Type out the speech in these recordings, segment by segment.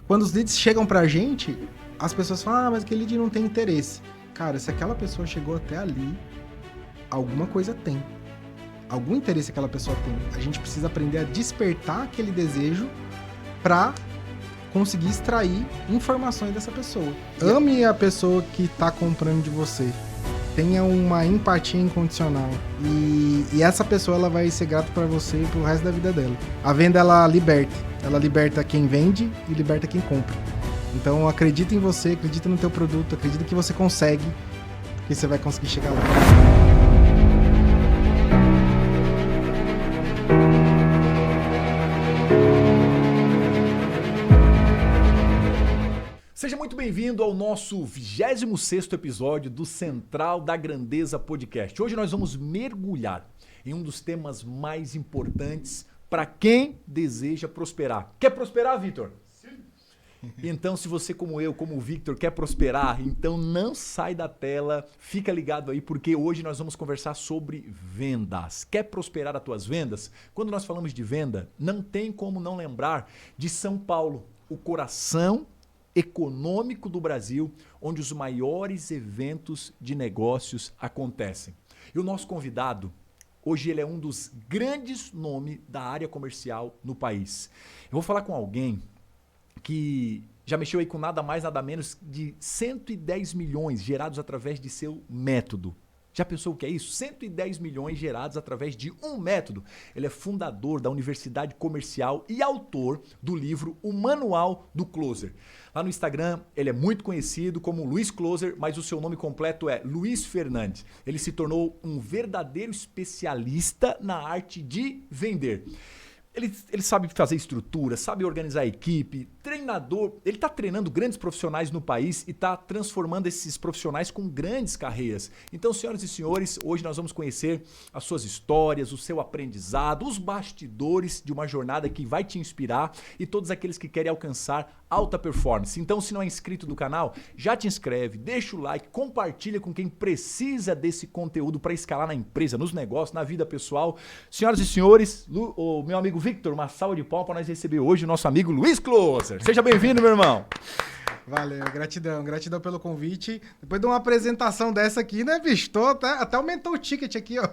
quando os leads chegam pra gente, as pessoas falam, mas aquele lead não tem interesse. Cara, se aquela pessoa chegou até ali, alguma coisa tem. Algum interesse aquela pessoa tem. A gente precisa aprender a despertar aquele desejo pra conseguir extrair informações dessa pessoa. Ame a pessoa que tá comprando de você. Tenha uma empatia incondicional. E essa pessoa ela vai ser grata pra você pro resto da vida dela. A venda, ela liberta. Ela liberta quem vende e liberta quem compra. Então acredita em você, acredita no teu produto, acredita que você consegue, que você vai conseguir chegar lá. Seja muito bem-vindo ao nosso 26º episódio do Central da Grandeza Podcast. Hoje nós vamos mergulhar em um dos temas mais importantes para quem deseja prosperar. Quer prosperar, Vitor? Sim. Então, se você, como eu, como o Victor, quer prosperar, então não sai da tela, fica ligado aí, porque hoje nós vamos conversar sobre vendas. Quer prosperar as tuas vendas? Quando nós falamos de venda, não tem como não lembrar de São Paulo, o coração econômico do Brasil, onde os maiores eventos de negócios acontecem. E o nosso convidado, hoje ele é um dos grandes nomes da área comercial no país. Eu vou falar com alguém que já mexeu aí com nada mais, nada menos de 110 milhões gerados através de seu método. Já pensou o que é isso? 110 milhões gerados através de um método. Ele é fundador da Universidade Comercial e autor do livro O Manual do Closer. Lá no Instagram, ele é muito conhecido como Luiz Closer, mas o seu nome completo é Luiz Fernandes. Ele se tornou um verdadeiro especialista na arte de vender. Ele sabe fazer estrutura, sabe organizar a equipe, treinador. Ele está treinando grandes profissionais no país e está transformando esses profissionais com grandes carreiras. Então, senhoras e senhores, hoje nós vamos conhecer as suas histórias, o seu aprendizado, os bastidores de uma jornada que vai te inspirar e todos aqueles que querem alcançar alta performance. Então, se não é inscrito do canal, já te inscreve, deixa o like, compartilha com quem precisa desse conteúdo para escalar na empresa, nos negócios, na vida pessoal. Senhoras e senhores, o meu amigo Victor, uma salva de palmas para nós receber hoje o nosso amigo Luiz Closer. Seja bem-vindo, meu irmão. Valeu, gratidão pelo convite. Depois de uma apresentação dessa aqui, né, bicho? Até aumentou o ticket aqui, ó.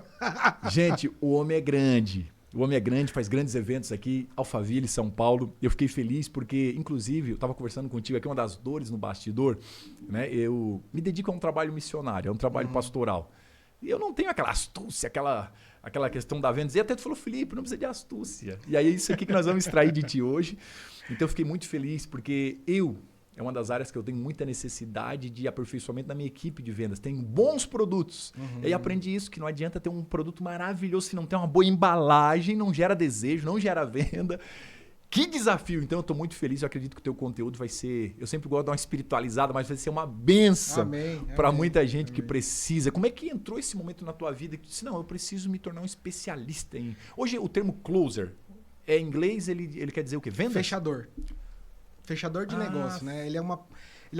Gente, o homem é grande. O homem é grande, faz grandes eventos aqui, Alphaville, São Paulo. Eu fiquei feliz porque, inclusive, eu estava conversando contigo aqui, uma das dores no bastidor, né? Eu me dedico a um trabalho missionário, a um trabalho pastoral. E eu não tenho aquela astúcia, aquela questão da venda. E até tu falou, Felipe, não precisa de astúcia. E aí é isso aqui que nós vamos extrair de ti hoje. Então eu fiquei muito feliz porque é uma das áreas que eu tenho muita necessidade de aperfeiçoamento na minha equipe de vendas. Tenho bons produtos. E aí aprendi isso, que não adianta ter um produto maravilhoso se não tem uma boa embalagem, não gera desejo, não gera venda. Que desafio! Então eu estou muito feliz, eu acredito que o teu conteúdo vai ser... Eu sempre gosto de dar uma espiritualizada, mas vai ser uma bênção para muita gente que precisa. Como é que entrou esse momento na tua vida que tu disse, não, eu preciso me tornar um especialista em... Hoje o termo closer, em inglês ele quer dizer o quê? Venda? Fechador de negócio, né? Ele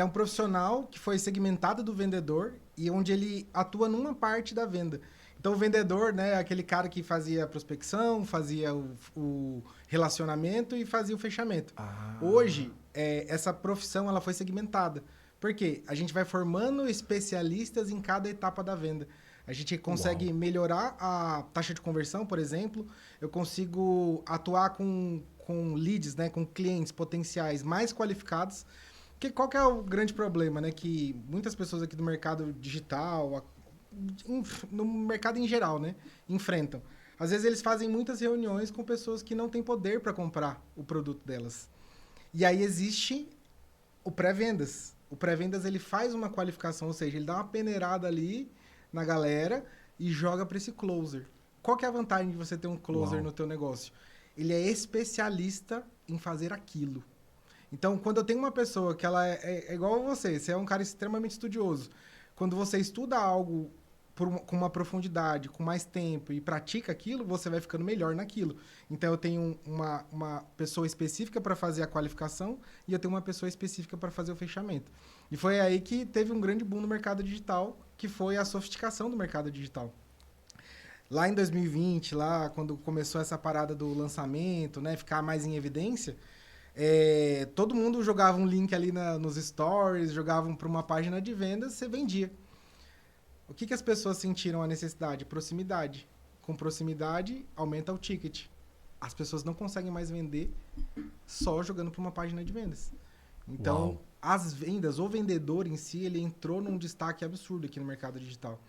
é um profissional que foi segmentado do vendedor e onde ele atua numa parte da venda. Então, o vendedor, né, é aquele cara que fazia a prospecção, fazia o relacionamento e fazia o fechamento. Hoje, essa profissão ela foi segmentada. Por quê? A gente vai formando especialistas em cada etapa da venda. A gente consegue melhorar a taxa de conversão, por exemplo. Eu consigo atuar com leads, né, com clientes potenciais mais qualificados. Porque qual que é o grande problema, né? Que muitas pessoas aqui do mercado digital, no mercado em geral, né, enfrentam. Às vezes eles fazem muitas reuniões com pessoas que não têm poder para comprar o produto delas. E aí existe o pré-vendas. O pré-vendas ele faz uma qualificação, ou seja, ele dá uma peneirada ali na galera e joga para esse closer. Qual que é a vantagem de você ter um closer no teu negócio? Ele é especialista em fazer aquilo. Então, quando eu tenho uma pessoa que ela é igual a você é um cara extremamente estudioso. Quando você estuda algo com uma profundidade, com mais tempo e pratica aquilo, você vai ficando melhor naquilo. Então, eu tenho uma pessoa específica para fazer a qualificação e eu tenho uma pessoa específica para fazer o fechamento. E foi aí que teve um grande boom no mercado digital, que foi a sofisticação do mercado digital. Lá em 2020, lá quando começou essa parada do lançamento, né, ficar mais em evidência, Todo mundo jogava um link ali nos stories, jogavam para uma página de vendas, você vendia. O que as pessoas sentiram a necessidade? Proximidade. Com proximidade, aumenta o ticket. As pessoas não conseguem mais vender só jogando para uma página de vendas. Então, Uau. as vendas, o vendedor em si, ele entrou num destaque absurdo aqui no mercado digital.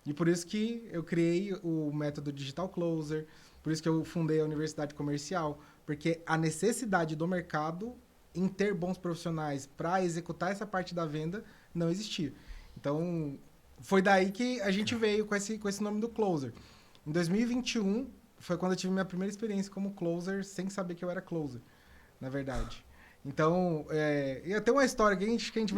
E por isso que eu criei o método Digital Closer, por isso que eu fundei a Universidade Comercial, porque a necessidade do mercado em ter bons profissionais para executar essa parte da venda não existia. Então, foi daí que a gente veio com esse nome do Closer. Em 2021, foi quando eu tive minha primeira experiência como Closer, sem saber que eu era Closer, na verdade. Então, eu tenho uma história que a gente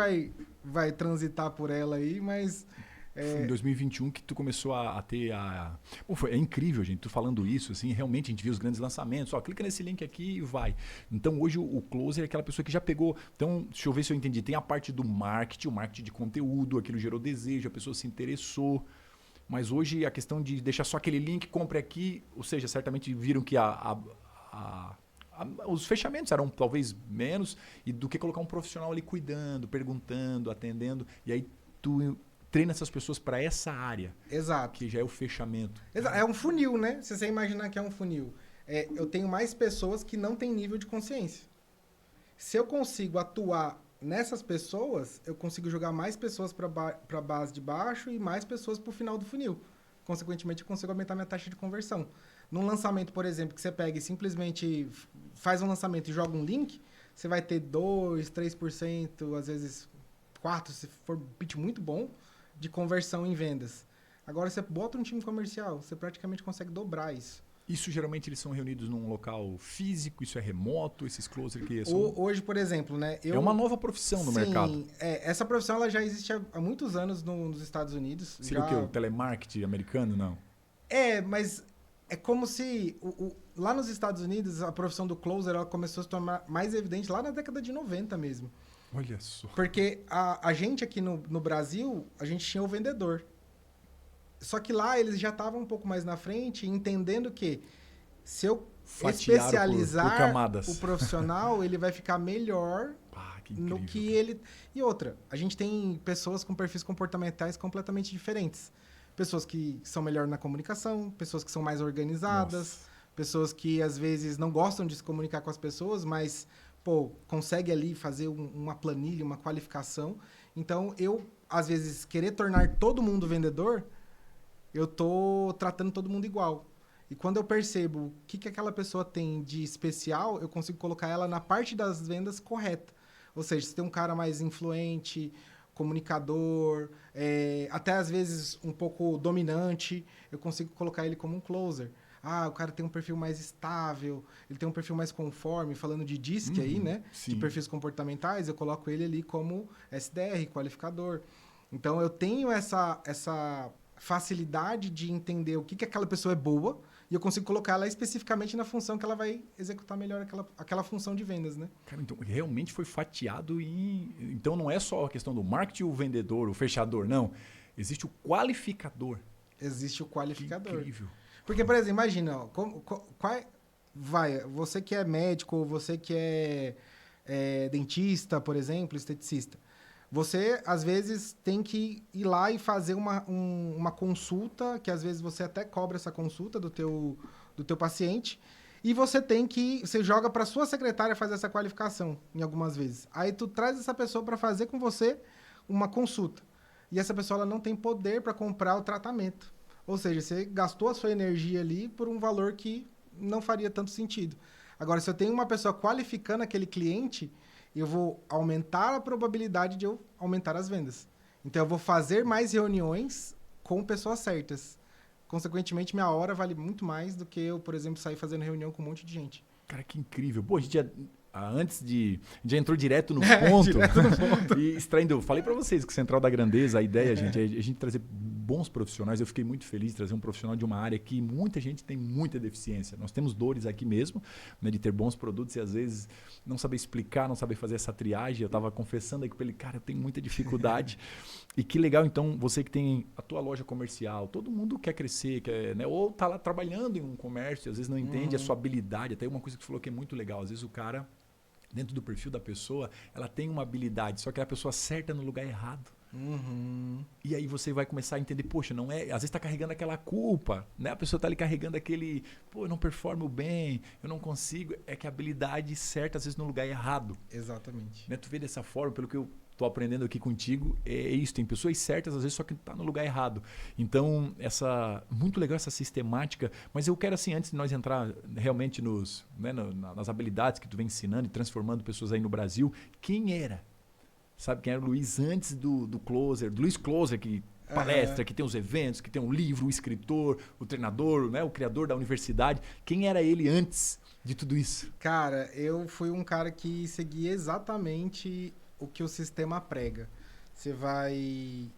vai transitar por ela aí, mas... Foi em 2021 que tu começou a ter a... Pô, é incrível, gente, tu falando isso, assim, realmente a gente viu os grandes lançamentos, clica nesse link aqui e vai. Então hoje o Closer é aquela pessoa que já pegou... Então, deixa eu ver se eu entendi, tem a parte do marketing, o marketing de conteúdo, aquilo gerou desejo, a pessoa se interessou, mas hoje a questão de deixar só aquele link, compre aqui, ou seja, certamente viram que os fechamentos eram talvez menos e do que colocar um profissional ali cuidando, perguntando, atendendo, e aí tu... treina essas pessoas para essa área. Exato. Que já é o fechamento. É um funil, né? Se você imaginar que é um funil. Eu tenho mais pessoas que não têm nível de consciência. Se eu consigo atuar nessas pessoas, eu consigo jogar mais pessoas para a base de baixo e mais pessoas para o final do funil. Consequentemente, eu consigo aumentar minha taxa de conversão. Num lançamento, por exemplo, que você pega e simplesmente faz um lançamento e joga um link, você vai ter 2%, 3%, às vezes 4%, se for um pitch muito bom, de conversão em vendas. Agora, você bota um time comercial, você praticamente consegue dobrar isso. Isso, geralmente, eles são reunidos num local físico? Isso é remoto? Esses closer que são... Hoje, por exemplo, né? É uma nova profissão no mercado. Sim, essa profissão ela já existe há muitos anos nos Estados Unidos. Seria o quê? O telemarketing americano? Não. Mas é como se... lá nos Estados Unidos, a profissão do closer ela começou a se tornar mais evidente lá na década de 90 mesmo. Olha só. Porque a gente aqui no Brasil, a gente tinha o vendedor. Só que lá eles já estavam um pouco mais na frente, entendendo que se eu especializar o profissional, ele vai ficar melhor no que ele... E outra, a gente tem pessoas com perfis comportamentais completamente diferentes. Pessoas que são melhor na comunicação, pessoas que são mais organizadas, pessoas que às vezes não gostam de se comunicar com as pessoas, mas... consegue ali fazer uma planilha, uma qualificação. Então, às vezes, querer tornar todo mundo vendedor, eu tô tratando todo mundo igual. E quando eu percebo o que aquela pessoa tem de especial, eu consigo colocar ela na parte das vendas correta. Ou seja, se tem um cara mais influente, comunicador, até às vezes um pouco dominante, eu consigo colocar ele como um closer. O cara tem um perfil mais estável, ele tem um perfil mais conforme, falando de DISC aí, né? Sim. De perfis comportamentais, eu coloco ele ali como SDR, qualificador. Então, eu tenho essa facilidade de entender o que aquela pessoa é boa e eu consigo colocar ela especificamente na função que ela vai executar melhor aquela função de vendas, né? Cara, então realmente foi fatiado e... Então, não é só a questão do marketing, o vendedor, o fechador, não. Existe o qualificador. Existe o qualificador. Que incrível. Porque, por exemplo, imagina, você que é médico, ou você que é dentista, por exemplo, esteticista, você, às vezes, tem que ir lá e fazer uma consulta, que às vezes você até cobra essa consulta do teu paciente, e você joga para sua secretária fazer essa qualificação, em algumas vezes. Aí tu traz essa pessoa para fazer com você uma consulta. E essa pessoa ela não tem poder para comprar o tratamento. Ou seja, você gastou a sua energia ali por um valor que não faria tanto sentido. Agora, se eu tenho uma pessoa qualificando aquele cliente, eu vou aumentar a probabilidade de eu aumentar as vendas. Então, eu vou fazer mais reuniões com pessoas certas. Consequentemente, minha hora vale muito mais do que eu, por exemplo, sair fazendo reunião com um monte de gente. Cara, que incrível. Pô, a gente já entrou direto no ponto. Direto no ponto. E extraindo, falei para vocês que Central da Grandeza, a ideia, gente, é a gente trazer bons profissionais. Eu fiquei muito feliz de trazer um profissional de uma área que muita gente tem muita deficiência. Nós temos dores aqui mesmo, né, de ter bons produtos e às vezes não saber explicar, não saber fazer essa triagem. Eu estava confessando aqui para ele, cara, eu tenho muita dificuldade. E que legal, então, você que tem a tua loja comercial, todo mundo quer crescer, né, ou está lá trabalhando em um comércio, às vezes não entende a sua habilidade. Até uma coisa que você falou que é muito legal, às vezes o cara dentro do perfil da pessoa, ela tem uma habilidade, só que a pessoa acerta no lugar errado. E aí você vai começar a entender, poxa, não é, às vezes está carregando aquela culpa, né? A pessoa está ali carregando aquele, pô, eu não performo bem, eu não consigo. É que a habilidade certa, às vezes, no lugar errado. Exatamente. Né? Tu vê dessa forma, pelo que eu tô aprendendo aqui contigo, é isso. Tem pessoas certas, às vezes, só que tá no lugar errado. Então, muito legal essa sistemática. Mas eu quero, assim, antes de nós entrar realmente nas habilidades que tu vem ensinando e transformando pessoas aí no Brasil, quem era? Sabe quem era o Luiz antes do Closer? Do Luiz Closer, que palestra, que tem os eventos, que tem um livro, o escritor, o treinador, né? O criador da universidade. Quem era ele antes de tudo isso? Cara, eu fui um cara que seguia exatamente o que o sistema prega. Você vai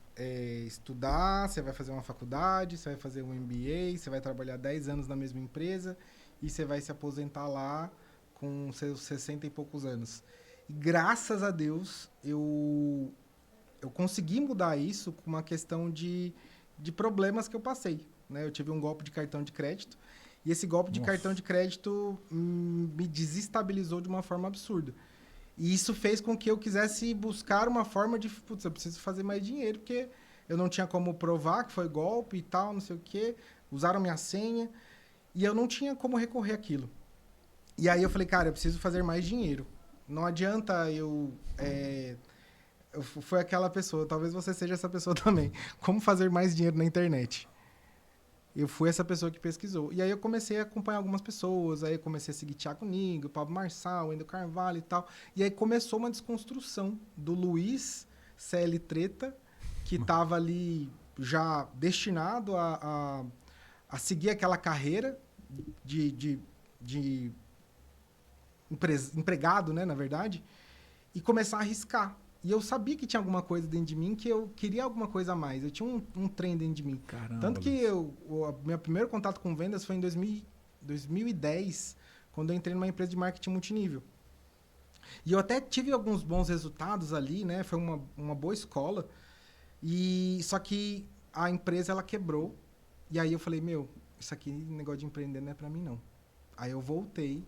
estudar, você vai fazer uma faculdade, você vai fazer um MBA, você vai trabalhar 10 anos na mesma empresa e você vai se aposentar lá com seus 60 e poucos anos. E graças a Deus, eu consegui mudar isso com uma questão de problemas que eu passei. Né? Eu tive um golpe de cartão de crédito e esse golpe de cartão de crédito me desestabilizou de uma forma absurda. E isso fez com que eu quisesse buscar uma forma de... Putz, eu preciso fazer mais dinheiro, porque eu não tinha como provar que foi golpe e tal, não sei o quê. Usaram minha senha e eu não tinha como recorrer àquilo. E aí eu falei, cara, eu preciso fazer mais dinheiro. Não adianta eu fui aquela pessoa, talvez você seja essa pessoa também. Como fazer mais dinheiro na internet? Eu fui essa pessoa que pesquisou. E aí eu comecei a acompanhar algumas pessoas, aí eu comecei a seguir Thiago Nigro, Pablo Marçal, Wendel Carvalho e tal. E aí começou uma desconstrução do Luiz CL Treta, que estava ali já destinado a seguir aquela carreira de empregado, né, na verdade, e começar a arriscar. E eu sabia que tinha alguma coisa dentro de mim, que eu queria alguma coisa a mais. Eu tinha um trem dentro de mim. Caramba, tanto que o meu primeiro contato com vendas foi em 2010, quando eu entrei numa empresa de marketing multinível. E eu até tive alguns bons resultados ali, né? Foi uma boa escola. Só que a empresa, ela quebrou. E aí eu falei, isso aqui, negócio de empreender não é pra mim, não. Aí eu voltei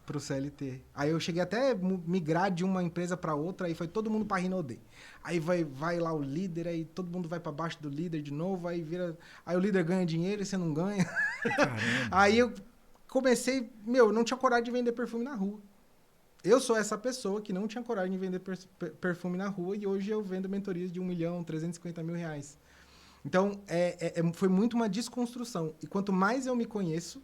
pro CLT. Aí eu cheguei até migrar de uma empresa para outra, aí foi todo mundo para Rinode. Aí vai lá o líder, aí todo mundo vai para baixo do líder de novo, aí o líder ganha dinheiro e você não ganha. Aí eu comecei, não tinha coragem de vender perfume na rua. Eu sou essa pessoa que não tinha coragem de vender perfume na rua e hoje eu vendo mentorias de R$1.350.000. Então, foi muito uma desconstrução. E quanto mais eu me conheço,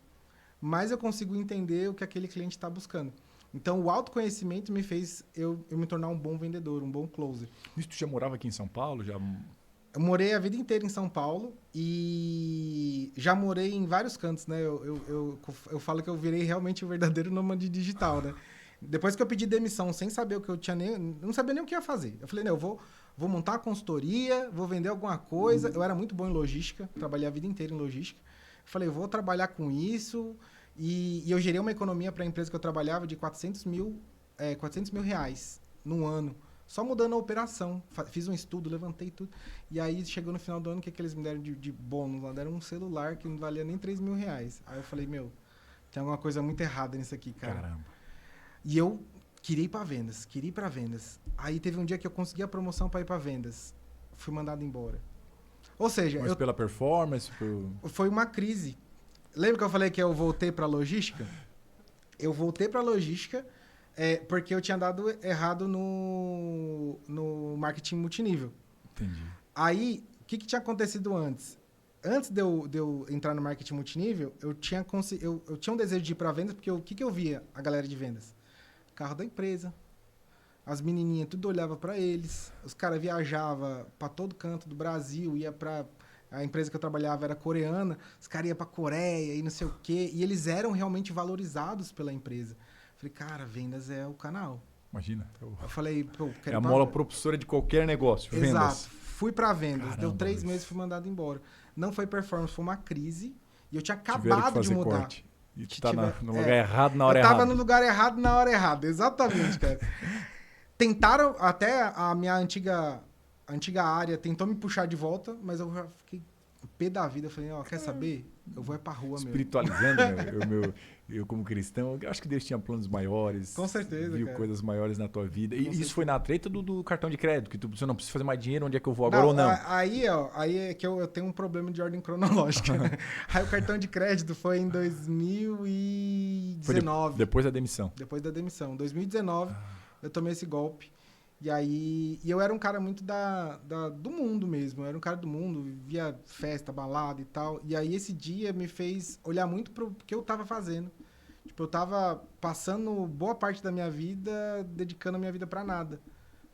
mais eu consigo entender o que aquele cliente está buscando. Então, o autoconhecimento me fez eu me tornar um bom vendedor, um bom closer. Isso, tu já morava aqui em São Paulo? Eu morei a vida inteira em São Paulo e já morei em vários cantos, né? Eu falo que eu virei realmente o verdadeiro nômade digital, né? Depois que eu pedi demissão sem saber o que eu tinha não sabia nem o que ia fazer. Eu falei, eu vou montar uma consultoria, vou vender alguma coisa. Eu era muito bom em logística, trabalhei a vida inteira em logística. Eu falei, eu vou trabalhar com isso. E eu gerei uma economia para a empresa que eu trabalhava de R$400 mil no ano. Só mudando a operação. Fiz um estudo, levantei tudo. E aí, chegou no final do ano, o que eles me deram de bônus? Lá deram um celular que não valia nem R$3 mil. Aí eu falei, tem alguma coisa muito errada nisso aqui, cara. Caramba. E eu queria ir para vendas. Aí teve um dia que eu consegui a promoção para ir para vendas. Fui mandado embora. Ou seja... Mas pela performance? Foi uma crise. Lembra que eu falei que eu voltei para logística? Eu voltei para logística porque eu tinha dado errado no marketing multinível. Entendi. Aí, o que tinha acontecido antes? Antes de eu entrar no marketing multinível, eu tinha um desejo de ir para vendas, porque o que eu via a galera de vendas? Carro da empresa, as menininhas tudo olhava para eles, os caras viajavam para todo canto do Brasil, ia para... A empresa que eu trabalhava era coreana, os caras iam pra Coreia e não sei o quê. E eles eram realmente valorizados pela empresa. Falei, cara, vendas é o canal. Imagina. Eu falei, é a mola propulsora de qualquer negócio, vendas. Exato. Fui pra vendas. Caramba, deu 3 meses e fui mandado embora. Não foi performance, foi uma crise. E eu tinha acabado de mudar. Corte. E tu tá no lugar errado, na hora errada. Eu tava no lugar errado, na hora errada. Exatamente, cara. Tentaram, até a minha antiga área tentou me puxar de volta, mas eu já fiquei pé da vida. Eu falei, quer saber? Eu vou pra rua mesmo. Espiritualizando, né? eu como cristão, eu acho que Deus tinha planos maiores. Com certeza, viu cara. coisas maiores na tua vida. E Com isso certeza. foi na treta do cartão de crédito, que você não precisa fazer mais dinheiro, onde é que eu vou agora ou não? Aí, ó, aí é que eu tenho um problema de ordem cronológica. Aí o cartão de crédito foi em 2019. Depois da demissão. Depois da demissão. 2019, eu tomei esse golpe. E aí... E eu era um cara muito do mundo mesmo. Eu era um cara do mundo, via festa, balada e tal. E aí esse dia me fez olhar muito pro que eu tava fazendo. Tipo, eu tava passando boa parte da minha vida dedicando a minha vida pra nada.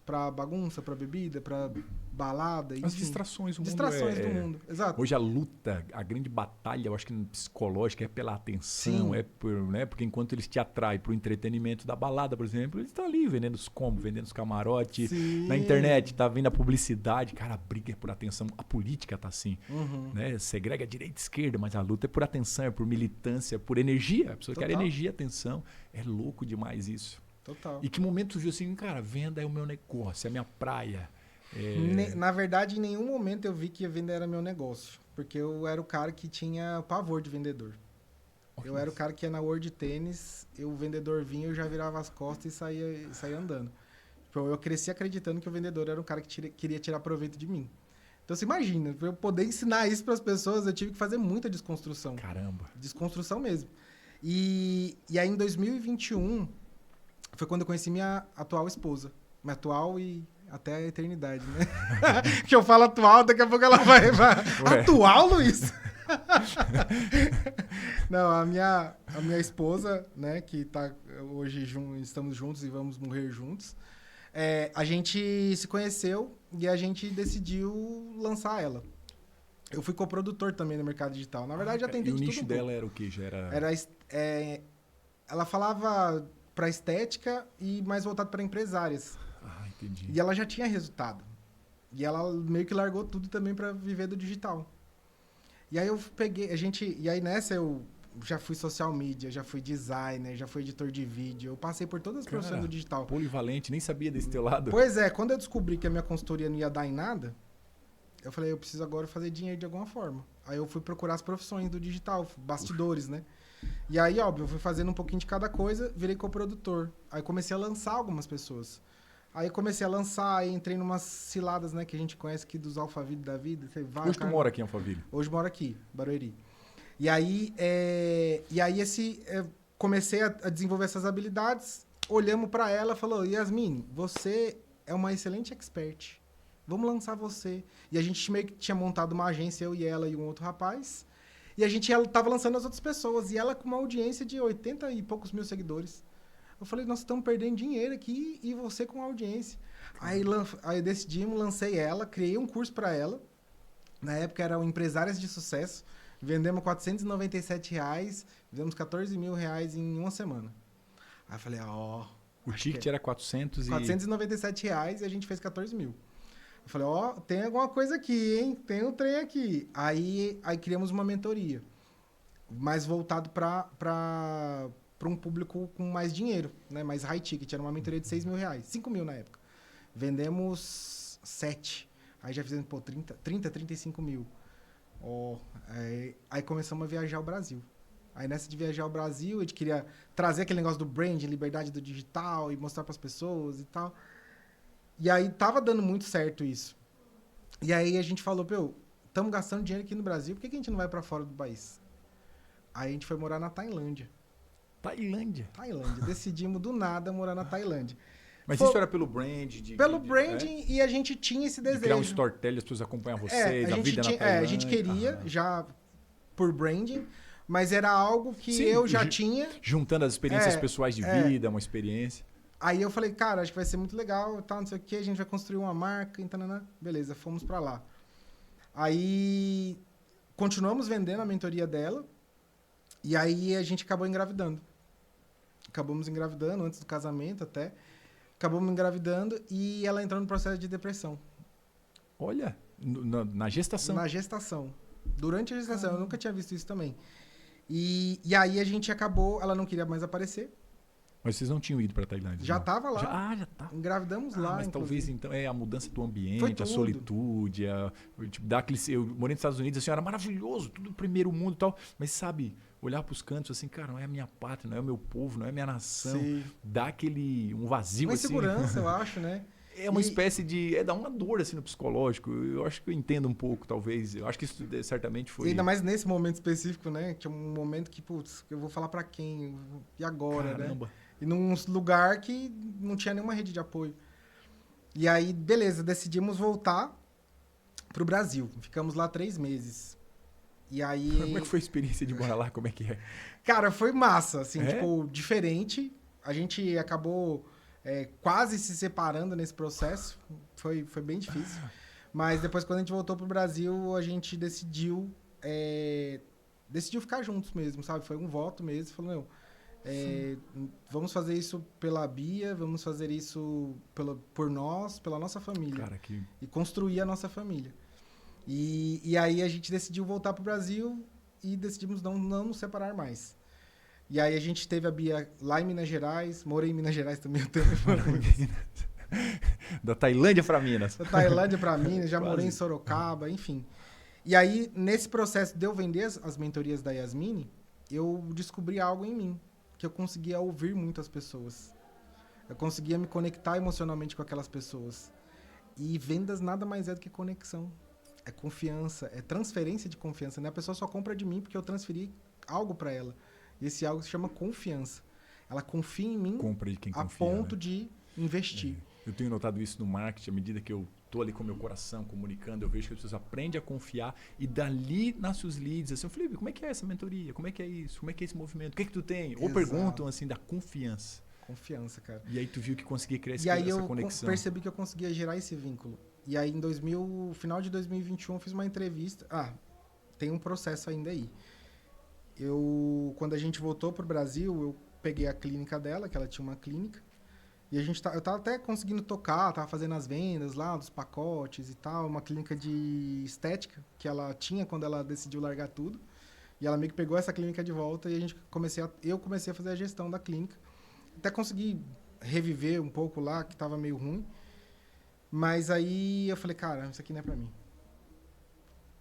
Pra bagunça, pra bebida, pra balada. As enfim. distrações, o mundo Distrações do mundo, exato. Hoje a luta, a grande batalha, eu acho que psicológica é pela atenção, Sim. né? Porque enquanto eles te atraem pro entretenimento da balada, por exemplo, eles estão ali vendendo os combos, vendendo os camarotes. Sim. Na internet, tá vindo a publicidade, cara, a briga é por atenção. A política tá assim, Uhum. né? Segrega direita e esquerda, mas a luta é por atenção, é por militância, é por energia. A pessoa quer Total. energia, atenção. É louco demais isso. Total. E que momento surgiu assim, cara, venda é o meu negócio, é a minha praia. Na verdade, em nenhum momento eu vi que a venda era meu negócio. Porque eu era o cara que tinha pavor de vendedor. Eu era o cara que ia na World Tênis, o vendedor vinha, eu já virava as costas e saía andando. Tipo, eu cresci acreditando que o vendedor era um cara que queria tirar proveito de mim. Então você imagina, para eu poder ensinar isso para as pessoas, eu tive que fazer muita desconstrução. Caramba. Desconstrução mesmo. E aí em 2021 foi quando eu conheci minha atual esposa. Minha atual e até a eternidade, né? Que eu falo atual, daqui a pouco ela vai... Ué. Atual, Luiz? Não, a minha esposa, né, que tá hoje estamos juntos e vamos morrer juntos. A gente se conheceu e a gente decidiu lançar ela. Eu fui coprodutor também no mercado digital. Na verdade, já tentei E o de tudo nicho um pouco. dela era o quê? Já era... Ela falava para estética e mais voltado para empresárias. Ah, entendi. E ela já tinha resultado. E ela meio que largou tudo também para viver do digital. E aí eu peguei, e aí nessa eu já fui social media, já fui designer, já fui editor de vídeo, eu passei por todas as profissões do digital. Polivalente, nem sabia desse teu lado. Pois é, quando eu descobri que a minha consultoria não ia dar em nada, eu falei, eu preciso agora fazer dinheiro de alguma forma. Aí eu fui procurar as profissões do digital, bastidores, né? E aí, óbvio, eu fui fazendo um pouquinho de cada coisa, virei coprodutor. Aí comecei a lançar algumas pessoas. Aí comecei a lançar, aí entrei numas ciladas, né, que a gente conhece aqui dos Alphaville da vida. Você vai, Hoje tu mora aqui em Alphaville? Hoje moro aqui, Barueri. E aí, comecei a desenvolver essas habilidades, olhamos para ela e falou, Yasmin, você é uma excelente expert. Vamos lançar você. E a gente meio que tinha montado uma agência, eu e ela e um outro rapaz. E a gente tava lançando as outras pessoas. E ela com uma audiência de 80 e poucos mil seguidores. Eu falei, nós estamos perdendo dinheiro aqui e você com audiência. Aí decidimos, lancei ela, criei um curso para ela. Na época eram empresárias de sucesso. Vendemos R$497, fizemos R$14.000 em uma semana. Aí eu falei, O ticket era 400 e... R$497 e a gente fez 14 mil. Eu falei, tem alguma coisa aqui, hein? Tem um trem aqui. Aí criamos uma mentoria. Mais voltado para um público com mais dinheiro, né? Mais high ticket. Era uma mentoria de R$6.000. 5 mil na época. Vendemos 7. Aí já fizemos, 35 mil. Aí começamos a viajar o Brasil. Aí nessa de viajar o Brasil, a gente queria trazer aquele negócio do brand, liberdade do digital e mostrar para as pessoas e tal. E aí tava dando muito certo isso. E aí a gente falou, estamos gastando dinheiro aqui no Brasil, por que a gente não vai para fora do país? Aí a gente foi morar na Tailândia. Tailândia? Decidimos do nada morar na Tailândia. Mas isso era pelo brand? Pelo branding, e a gente tinha esse desejo. De criar um storytelling, as pessoas acompanham vocês, a vida na Tailândia. A gente queria, já por branding, mas era algo que eu já tinha. Juntando as experiências pessoais de vida, uma experiência. Aí eu falei, cara, acho que vai ser muito legal, tal, não sei o que, a gente vai construir uma marca, então, beleza, fomos pra lá. Aí continuamos vendendo a mentoria dela, e aí a gente acabou engravidando. Acabamos engravidando antes do casamento até. Acabamos engravidando e ela entrou no processo de depressão. Olha, na gestação. Na gestação. Durante a gestação, eu nunca tinha visto isso também. E aí a gente acabou, ela não queria mais aparecer. Mas vocês não tinham ido para Tailândia? Já estava lá. Já tá. Engravidamos lá, mas inclusive. talvez então a mudança do ambiente, Foi a tudo. solitude, eu morei nos Estados Unidos, assim, era maravilhoso, tudo primeiro mundo e tal, mas sabe, olhar para os cantos assim, cara, não é a minha pátria, não é o meu povo, não é a minha nação. Sim. Dá um vazio Uma assim. insegurança, eu acho, né? É uma espécie de... dá uma dor assim no psicológico. Eu acho que eu entendo um pouco, talvez. Eu acho que isso certamente foi... E ainda mais nesse momento específico, né? Que é um momento que, putz, eu vou falar pra quem? E agora, Caramba. né? E num lugar que não tinha nenhuma rede de apoio. E aí, beleza, decidimos voltar pro Brasil. Ficamos lá 3 meses. E aí... Como é que foi a experiência de morar lá? Como é que é? Cara, foi massa, assim, É? tipo, diferente. A gente acabou quase se separando nesse processo. Foi bem difícil. Mas depois, quando a gente voltou pro Brasil, a gente decidiu ficar juntos mesmo, sabe? Foi um voto mesmo. Falou, meu, vamos fazer isso pela Bia, vamos fazer isso por nós, pela nossa família. Cara, que... E construir a nossa família. E aí a gente decidiu voltar pro Brasil e decidimos não nos separar mais. E aí a gente teve a Bia lá em Minas Gerais, morei em Minas Gerais também o tempo. Da Tailândia para Minas. Da Tailândia para Minas, já Quase. morei em Sorocaba, enfim. E aí, nesse processo de eu vender as mentorias da Yasmine, eu descobri algo em mim, que eu conseguia ouvir muitas pessoas. Eu conseguia me conectar emocionalmente com aquelas pessoas. E vendas nada mais é do que conexão. É confiança, é transferência de confiança, né? A pessoa só compra de mim porque eu transferi algo para ela. E esse algo se chama confiança. Ela confia em mim Compra de quem a confia, ponto né? de investir. Eu tenho notado isso no marketing, à medida que eu tô ali com o meu coração comunicando, eu vejo que as pessoas aprendem a confiar e dali nascem os leads. Assim, eu falei, como é que é essa mentoria? Como é que é isso? Como é que é esse movimento? O que é que tu tem? Ou Exato. perguntam assim da confiança. Confiança, cara. E aí tu viu que conseguia criar E aí essa eu conexão. percebi que eu conseguia gerar esse vínculo. E aí final de 2021 eu fiz uma entrevista. Tem um processo ainda aí. Quando a gente voltou pro Brasil, eu peguei a clínica dela, que ela tinha uma clínica. E eu tava até conseguindo tocar, tava fazendo as vendas lá, dos pacotes e tal. Uma clínica de estética que ela tinha quando ela decidiu largar tudo. E ela meio que pegou essa clínica de volta e eu comecei a fazer a gestão da clínica. Até consegui reviver um pouco lá, que tava meio ruim. Mas aí eu falei, cara, isso aqui não é pra mim.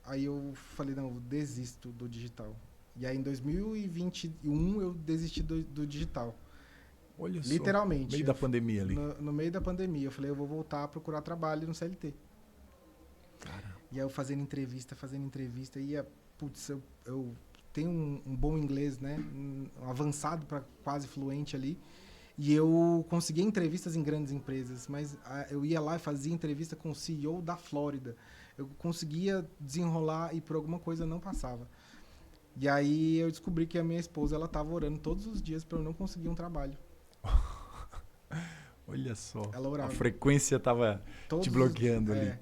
Aí eu falei, não, eu desisto do digital. E aí em 2021 eu desisti do digital. Olha só. Literalmente. No meio da pandemia ali. No meio da pandemia. Eu falei, eu vou voltar a procurar trabalho no CLT. Cara. E aí eu fazendo entrevista. E, putz, eu tenho um bom inglês, né? Avançado para quase fluente ali. E eu conseguia entrevistas em grandes empresas, mas eu ia lá e fazia entrevista com o CEO da Flórida. Eu conseguia desenrolar e por alguma coisa não passava. E aí eu descobri que a minha esposa, ela estava orando todos os dias para eu não conseguir um trabalho. Olha só. Ela orava. A frequência estava te bloqueando ali.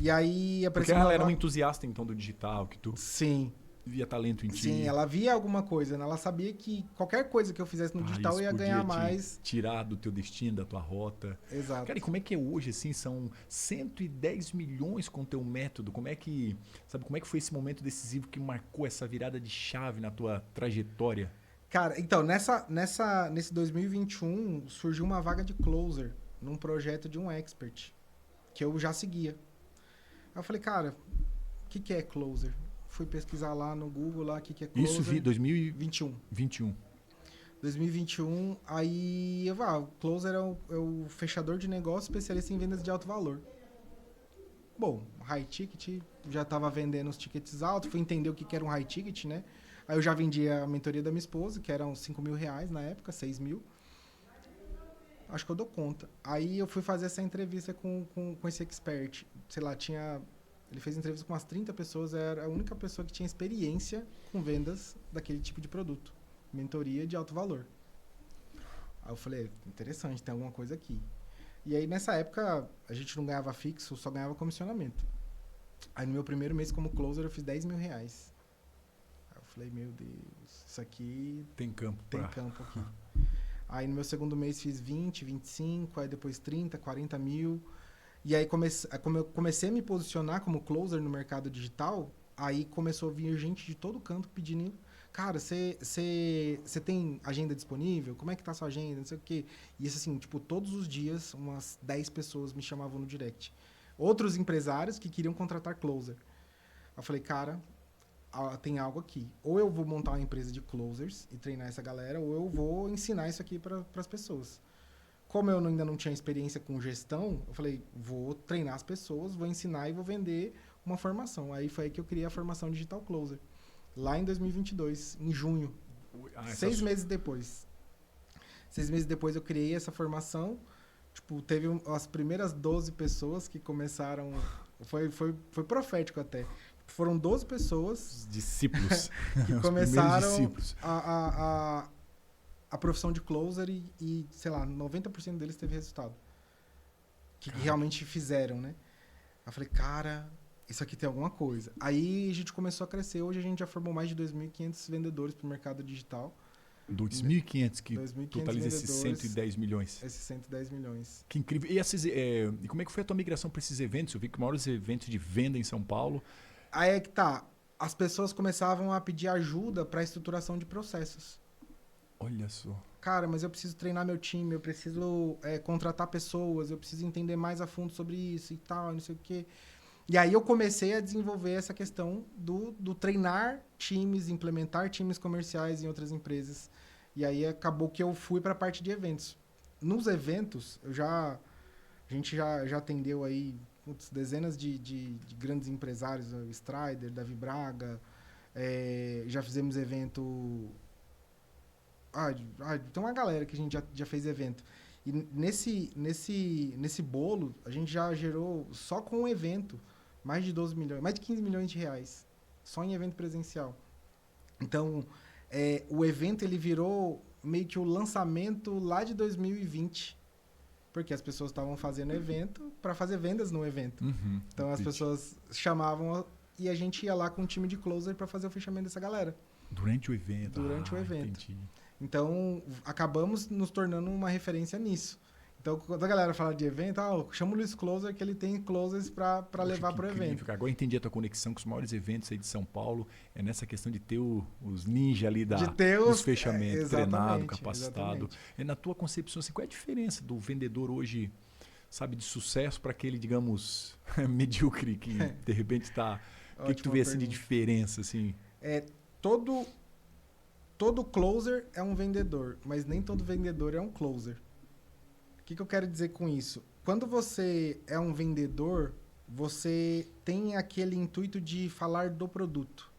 E aí Porque ela era uma entusiasta então do digital, que tu Sim. via talento em ti. Sim, ela via alguma coisa, né? Ela sabia que qualquer coisa que eu fizesse no digital eu ia ganhar mais. Tirar do teu destino, da tua rota. Exato. Cara, e como é que é hoje, assim? São 110 milhões com o teu método. Como é que foi esse momento decisivo que marcou essa virada de chave na tua trajetória? Cara, então, nesse 2021 surgiu uma vaga de closer num projeto de um expert que eu já seguia. Aí eu falei, cara, o que é closer? Fui pesquisar lá no Google, lá, o que é closer. Isso, 2021. 2021, aí o closer é o fechador de negócio especialista em vendas de alto valor. Bom, high ticket, já estava vendendo os tickets altos, fui entender o que era um high ticket, né? Aí eu já vendia a mentoria da minha esposa, que eram R$5.000 na época, 6.000. Acho que eu dou conta. Aí eu fui fazer essa entrevista com esse expert. Sei lá, ele fez entrevista com umas 30 pessoas, era a única pessoa que tinha experiência com vendas daquele tipo de produto. Mentoria de alto valor. Aí eu falei, interessante, tem alguma coisa aqui. E aí nessa época a gente não ganhava fixo, só ganhava comissionamento. Aí no meu primeiro mês como closer eu fiz R$10.000. Aí eu falei, meu Deus, isso aqui tem campo aqui. Aí no meu segundo mês fiz 20, 25, aí depois 30, 40 mil. E aí como eu comecei a me posicionar como closer no mercado digital, aí começou a vir gente de todo canto pedindo, cara, você tem agenda disponível? Como é que tá a sua agenda? Não sei o quê. E isso assim, tipo, todos os dias umas 10 pessoas me chamavam no direct. Outros empresários que queriam contratar closer. Eu falei, cara, tem algo aqui. Ou eu vou montar uma empresa de closers e treinar essa galera, ou eu vou ensinar isso aqui para as pessoas. Como eu ainda não tinha experiência com gestão, eu falei, vou treinar as pessoas, vou ensinar e vou vender uma formação. Aí foi aí que eu criei a formação Digital Closer. Lá em 2022, em junho. 6 meses depois. 6 meses depois eu criei essa formação. Tipo, teve as primeiras 12 pessoas que começaram... Foi profético até. Foram 12 pessoas... Os discípulos. que começaram a profissão de closer e, sei lá, 90% deles teve resultado. Que realmente fizeram, né? Eu falei, cara, isso aqui tem alguma coisa. Aí a gente começou a crescer. Hoje a gente já formou mais de 2.500 vendedores para o mercado digital. 2.500 que 2.500 totaliza esses 110 milhões. Esses 110 milhões. Que incrível. E como é que foi a tua migração para esses eventos? Eu vi que maiores eventos de venda em São Paulo. Aí é que tá. As pessoas começavam a pedir ajuda para a estruturação de processos. Olha só. Cara, mas eu preciso treinar meu time, eu preciso contratar pessoas, eu preciso entender mais a fundo sobre isso e tal, não sei o quê. E aí eu comecei a desenvolver essa questão do treinar times, implementar times comerciais em outras empresas. E aí acabou que eu fui para a parte de eventos. Nos eventos, a gente já atendeu aí dezenas de grandes empresários, o Strider, Davi Braga, já fizemos evento... tem uma galera que a gente já fez evento. E nesse bolo, a gente já gerou, só com o evento, mais de 12 milhões, mais de 15 milhões de reais. Só em evento presencial. Então, o evento ele virou meio que o lançamento lá de 2020. Porque as pessoas estavam fazendo evento para fazer vendas no evento. Uhum, então, as pessoas chamavam e a gente ia lá com um time de closer para fazer o fechamento dessa galera. Durante o evento. Durante o evento. Entendi. Então, acabamos nos tornando uma referência nisso. Então, quando a galera fala de evento, chama o Luiz Closer, que ele tem closers para levar para o evento. Cara. Agora eu entendi a tua conexão com os maiores eventos aí de São Paulo. É nessa questão de ter os ninjas ali dos fechamentos, treinado, capacitado. Na tua concepção, assim, qual é a diferença do vendedor hoje, sabe, de sucesso para aquele, digamos, medíocre que de repente está... O que tu vê assim, de diferença? Assim? Todo closer é um vendedor, mas nem todo vendedor é um closer. O que eu quero dizer com isso? Quando você é um vendedor, você tem aquele intuito de falar do produto.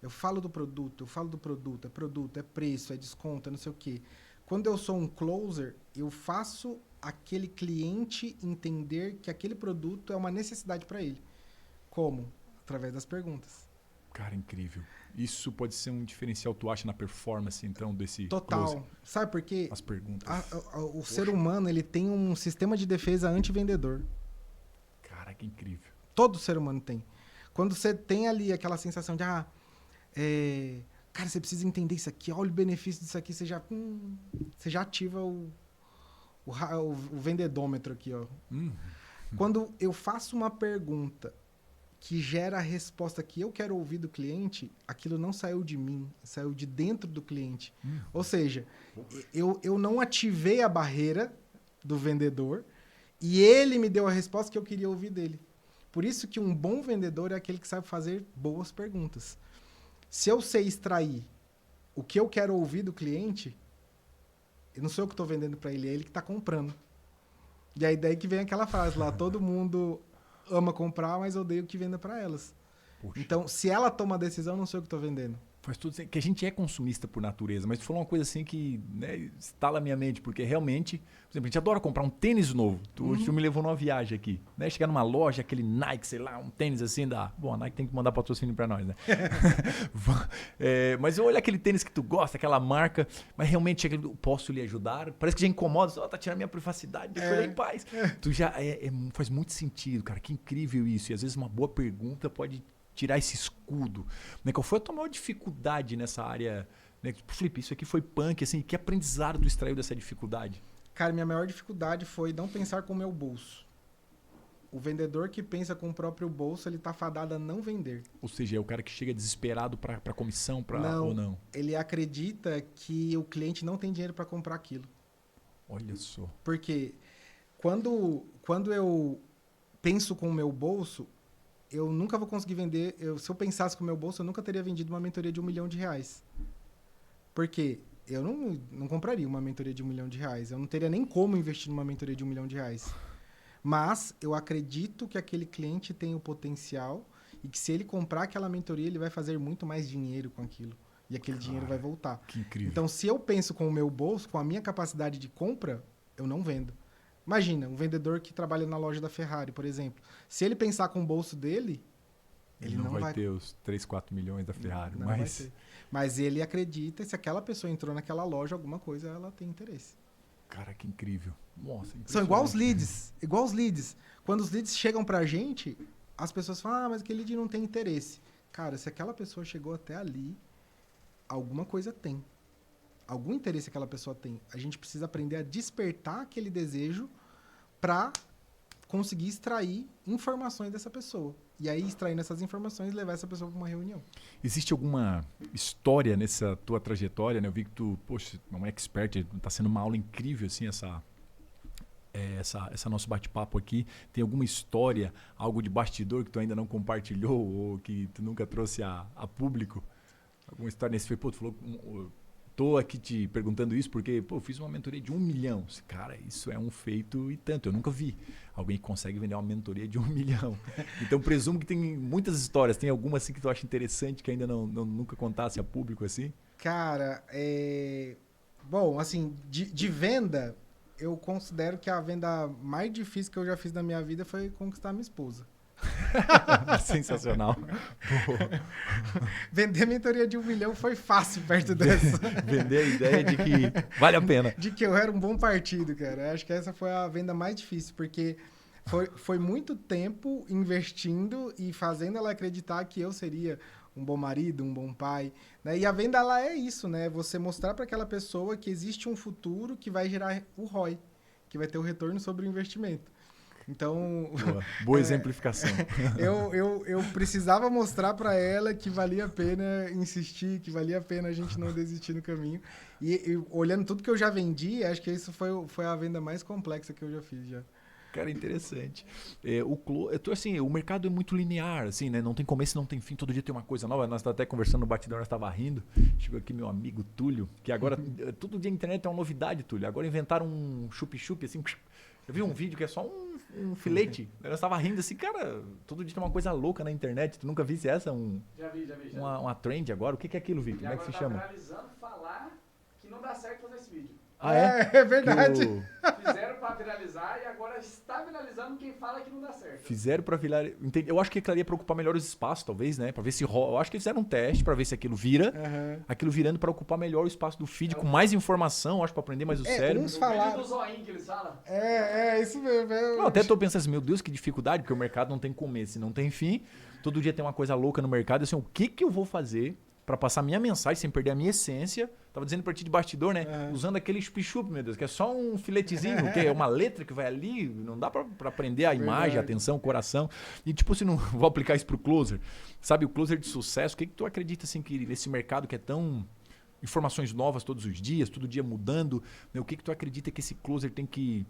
Eu falo do produto, é preço, é desconto, é não sei o quê. Quando eu sou um closer, eu faço aquele cliente entender que aquele produto é uma necessidade para ele. Como? Através das perguntas. Cara, incrível. Isso pode ser um diferencial, tu acha, na performance, então, desse Total. closing? Sabe por quê? As perguntas. O ser humano, ele tem um sistema de defesa anti-vendedor. Cara, que incrível. Todo ser humano tem. Quando você tem ali aquela sensação de, cara, você precisa entender isso aqui, olha o benefício disso aqui, você já ativa o vendedômetro aqui, ó. Quando eu faço uma pergunta que gera a resposta que eu quero ouvir do cliente, aquilo não saiu de mim, saiu de dentro do cliente. Ou seja, eu não ativei a barreira do vendedor e ele me deu a resposta que eu queria ouvir dele. Por isso que um bom vendedor é aquele que sabe fazer boas perguntas. Se eu sei extrair o que eu quero ouvir do cliente, eu não sou eu que estou vendendo para ele, é ele que está comprando. E aí daí que vem aquela frase lá, todo mundo ama comprar, mas odeio que venda para elas. Poxa. Então, se ela toma a decisão, não sei o que estou vendendo. Faz tudo que a gente é consumista por natureza, mas tu falou uma coisa assim que, né, estala a minha mente, porque realmente, por exemplo, a gente adora comprar um tênis novo. Tu me levou numa viagem aqui, né? Chegar numa loja, aquele Nike, sei lá, um tênis assim Bom, a Nike tem que mandar patrocínio para nós, né? Mas eu olho aquele tênis que tu gosta, aquela marca, mas realmente chega, posso lhe ajudar? Parece que já incomoda, tá tirando minha privacidade, deixa eu ir em paz. Tu já faz muito sentido, cara, que incrível isso. E às vezes uma boa pergunta pode tirar esse escudo. Né? Qual foi a tua maior dificuldade nessa área? Né? Felipe, isso aqui foi punk, assim, que aprendizado tu extraiu dessa dificuldade? Cara, minha maior dificuldade foi não pensar com o meu bolso. O vendedor que pensa com o próprio bolso, ele tá fadado a não vender. Ou seja, é o cara que chega desesperado para comissão, ou não? Ele acredita que o cliente não tem dinheiro para comprar aquilo. Olha só. Porque quando eu penso com o meu bolso, eu nunca vou conseguir vender. Se eu pensasse com o meu bolso, eu nunca teria vendido uma mentoria de R$1 milhão. Por quê? Eu não compraria uma mentoria de R$1 milhão. Eu não teria nem como investir numa mentoria de R$1 milhão. Mas eu acredito que aquele cliente tem o potencial e que se ele comprar aquela mentoria, ele vai fazer muito mais dinheiro com aquilo. E aquele dinheiro vai voltar. Que incrível. Então, se eu penso com o meu bolso, com a minha capacidade de compra, eu não vendo. Imagina, um vendedor que trabalha na loja da Ferrari, por exemplo. Se ele pensar com o bolso dele, ele não vai ter os 3, 4 milhões da Ferrari. Não vai ter. Mas ele acredita, se aquela pessoa entrou naquela loja, alguma coisa ela tem interesse. Cara, que incrível. Nossa, são igual os leads. Igual os leads. Quando os leads chegam pra gente, as pessoas falam, mas aquele lead não tem interesse. Cara, se aquela pessoa chegou até ali, alguma coisa tem. Algum interesse aquela pessoa tem. A gente precisa aprender a despertar aquele desejo para conseguir extrair informações dessa pessoa. E aí, extraindo essas informações, levar essa pessoa para uma reunião. Existe alguma história nessa tua trajetória, né? Eu vi que tu, poxa, é um expert, está sendo uma aula incrível, assim, essa nosso bate-papo aqui. Tem alguma história, algo de bastidor que tu ainda não compartilhou ou que tu nunca trouxe a público? Alguma história nesse foi, pô, tu falou, tô aqui te perguntando isso porque, pô, eu fiz uma mentoria de 1 milhão. Cara, isso é um feito e tanto. Eu nunca vi alguém que consegue vender uma mentoria de 1 milhão. Então, presumo que tem muitas histórias. Tem alguma assim que tu acha interessante que ainda nunca contasse a público assim? Cara, bom, assim, de venda, eu considero que a venda mais difícil que eu já fiz na minha vida foi conquistar minha esposa. Sensacional. Vender mentoria de 1 milhão foi fácil perto dessa. Vender a ideia de que vale a pena. De que eu era um bom partido, cara. Acho que essa foi a venda mais difícil, porque foi muito tempo investindo e fazendo ela acreditar que eu seria um bom marido, um bom pai. Né? E a venda, ela é isso, né? Você mostrar para aquela pessoa que existe um futuro que vai gerar o ROI, que vai ter o retorno sobre o investimento. Então, boa exemplificação. Eu precisava mostrar para ela que valia a pena insistir, que valia a pena a gente não desistir no caminho. E olhando tudo que eu já vendi, acho que isso foi a venda mais complexa que eu já fiz já. Cara, interessante. O mercado é muito linear, assim, né? Não tem começo, não tem fim. Todo dia tem uma coisa nova. Nós estávamos até conversando no batidão, nós estávamos rindo. Chegou aqui meu amigo Túlio, que agora todo dia a internet é uma novidade, Túlio. Agora inventaram um chup-chup, assim. Eu vi um vídeo que é só um filete. Eu estava rindo assim, cara, todo dia tem uma coisa louca na internet. Tu nunca viste essa? Já vi. Uma trend agora? O que é aquilo, Vitor? Como é que se chama? Viralizando falar que não dá certo fazer esse vídeo. Ah, é? É verdade. Fizeram para viralizar e agora está viralizando quem fala que não dá certo. Fizeram para viralizar. Eu acho que aquilo ali ia para ocupar melhor os espaços, talvez, né? Para ver se rola. Eu acho que eles fizeram um teste para ver se aquilo vira. Uhum. Aquilo virando para ocupar melhor o espaço do feed, com mais informação, acho, para aprender mais o cérebro. Uns falaram... do zoinho que eles falam. Isso mesmo. Eu até tô pensando assim, meu Deus, que dificuldade, porque o mercado não tem começo e não tem fim. Todo dia tem uma coisa louca no mercado. Assim, o que eu vou fazer para passar minha mensagem sem perder a minha essência? Tava dizendo pra ti de bastidor, né? Usando aquele chup-chup, meu Deus, que é só um filetezinho, que é uma letra que vai ali, não dá pra aprender a imagem, a atenção, o coração. E tipo, se não vou aplicar isso pro closer. Sabe, o closer de sucesso, o que tu acredita assim que nesse mercado que é tão informações novas todos os dias, todo dia mudando, né? O que tu acredita que esse closer tem que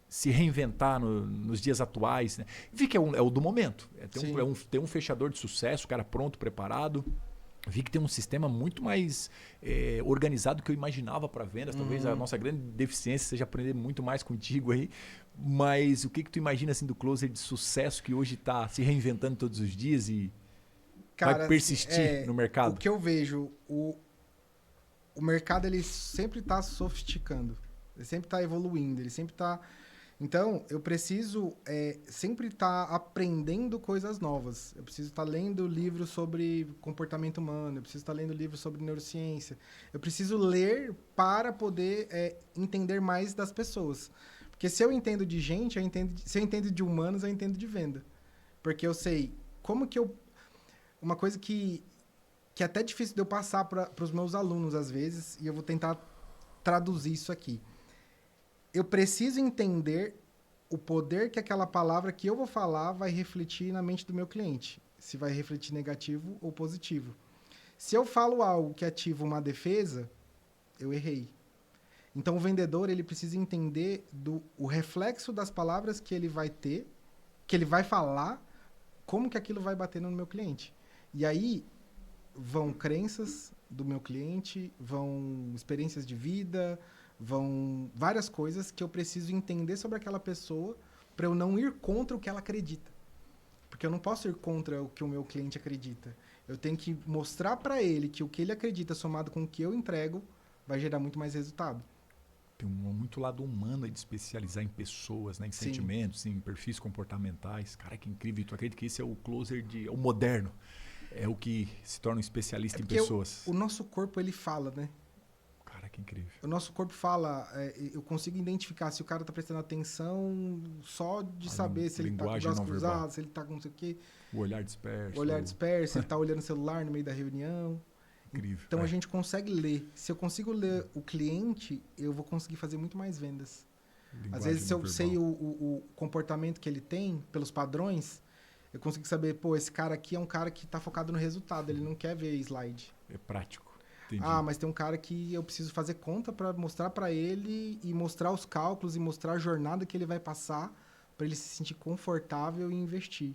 se reinventar nos dias atuais, né? Vi que é o do momento. Ter um fechador de sucesso, o cara pronto, preparado. Vi que tem um sistema muito mais organizado do que eu imaginava para vendas. Talvez a nossa grande deficiência seja aprender muito mais contigo aí. Mas o que tu imagina assim, do closer de sucesso que hoje está se reinventando todos os dias e vai persistir no mercado? O que eu vejo, o mercado ele sempre está sofisticando. Ele sempre está evoluindo. Ele sempre está... Então, eu preciso sempre estar aprendendo coisas novas. Eu preciso estar lendo livros sobre comportamento humano. Eu preciso estar lendo livros sobre neurociência. Eu preciso ler para poder entender mais das pessoas. Porque se eu entendo de gente, se eu entendo de humanos, eu entendo de venda. Porque eu sei como que eu... Uma coisa que é até difícil de eu passar para os meus alunos, às vezes, e eu vou tentar traduzir isso aqui. Eu preciso entender o poder que aquela palavra que eu vou falar vai refletir na mente do meu cliente. Se vai refletir negativo ou positivo. Se eu falo algo que ativa uma defesa, eu errei. Então, o vendedor ele precisa entender o reflexo das palavras que ele vai ter, que ele vai falar, como que aquilo vai bater no meu cliente. E aí vão crenças do meu cliente, vão experiências de vida, vão várias coisas que eu preciso entender sobre aquela pessoa para eu não ir contra o que ela acredita. Porque eu não posso ir contra o que o meu cliente acredita. Eu tenho que mostrar para ele que o que ele acredita somado com o que eu entrego vai gerar muito mais resultado. Tem muito lado humano aí de especializar em pessoas, né? Em Sim. sentimentos, em perfis comportamentais. Cara, que incrível. Tu acredita que esse é o closer o moderno? É o que se torna um especialista em pessoas. O nosso corpo, ele fala, né? Cara, que incrível. O nosso corpo fala, eu consigo identificar se o cara tá prestando atenção só de saber se ele tá com os braços cruzados, se ele tá com não sei o quê. O olhar disperso. O olhar disperso, se ele tá olhando o celular no meio da reunião. Incrível. Então a gente consegue ler. Se eu consigo ler o cliente, eu vou conseguir fazer muito mais vendas. Linguagem Às vezes, se eu não sei verbal. o comportamento que ele tem, pelos padrões, eu consigo saber, pô, esse cara aqui é um cara que tá focado no resultado, ele não quer ver slide. É prático. Entendi. Ah, mas tem um cara que eu preciso fazer conta para mostrar para ele e mostrar os cálculos e mostrar a jornada que ele vai passar para ele se sentir confortável e investir.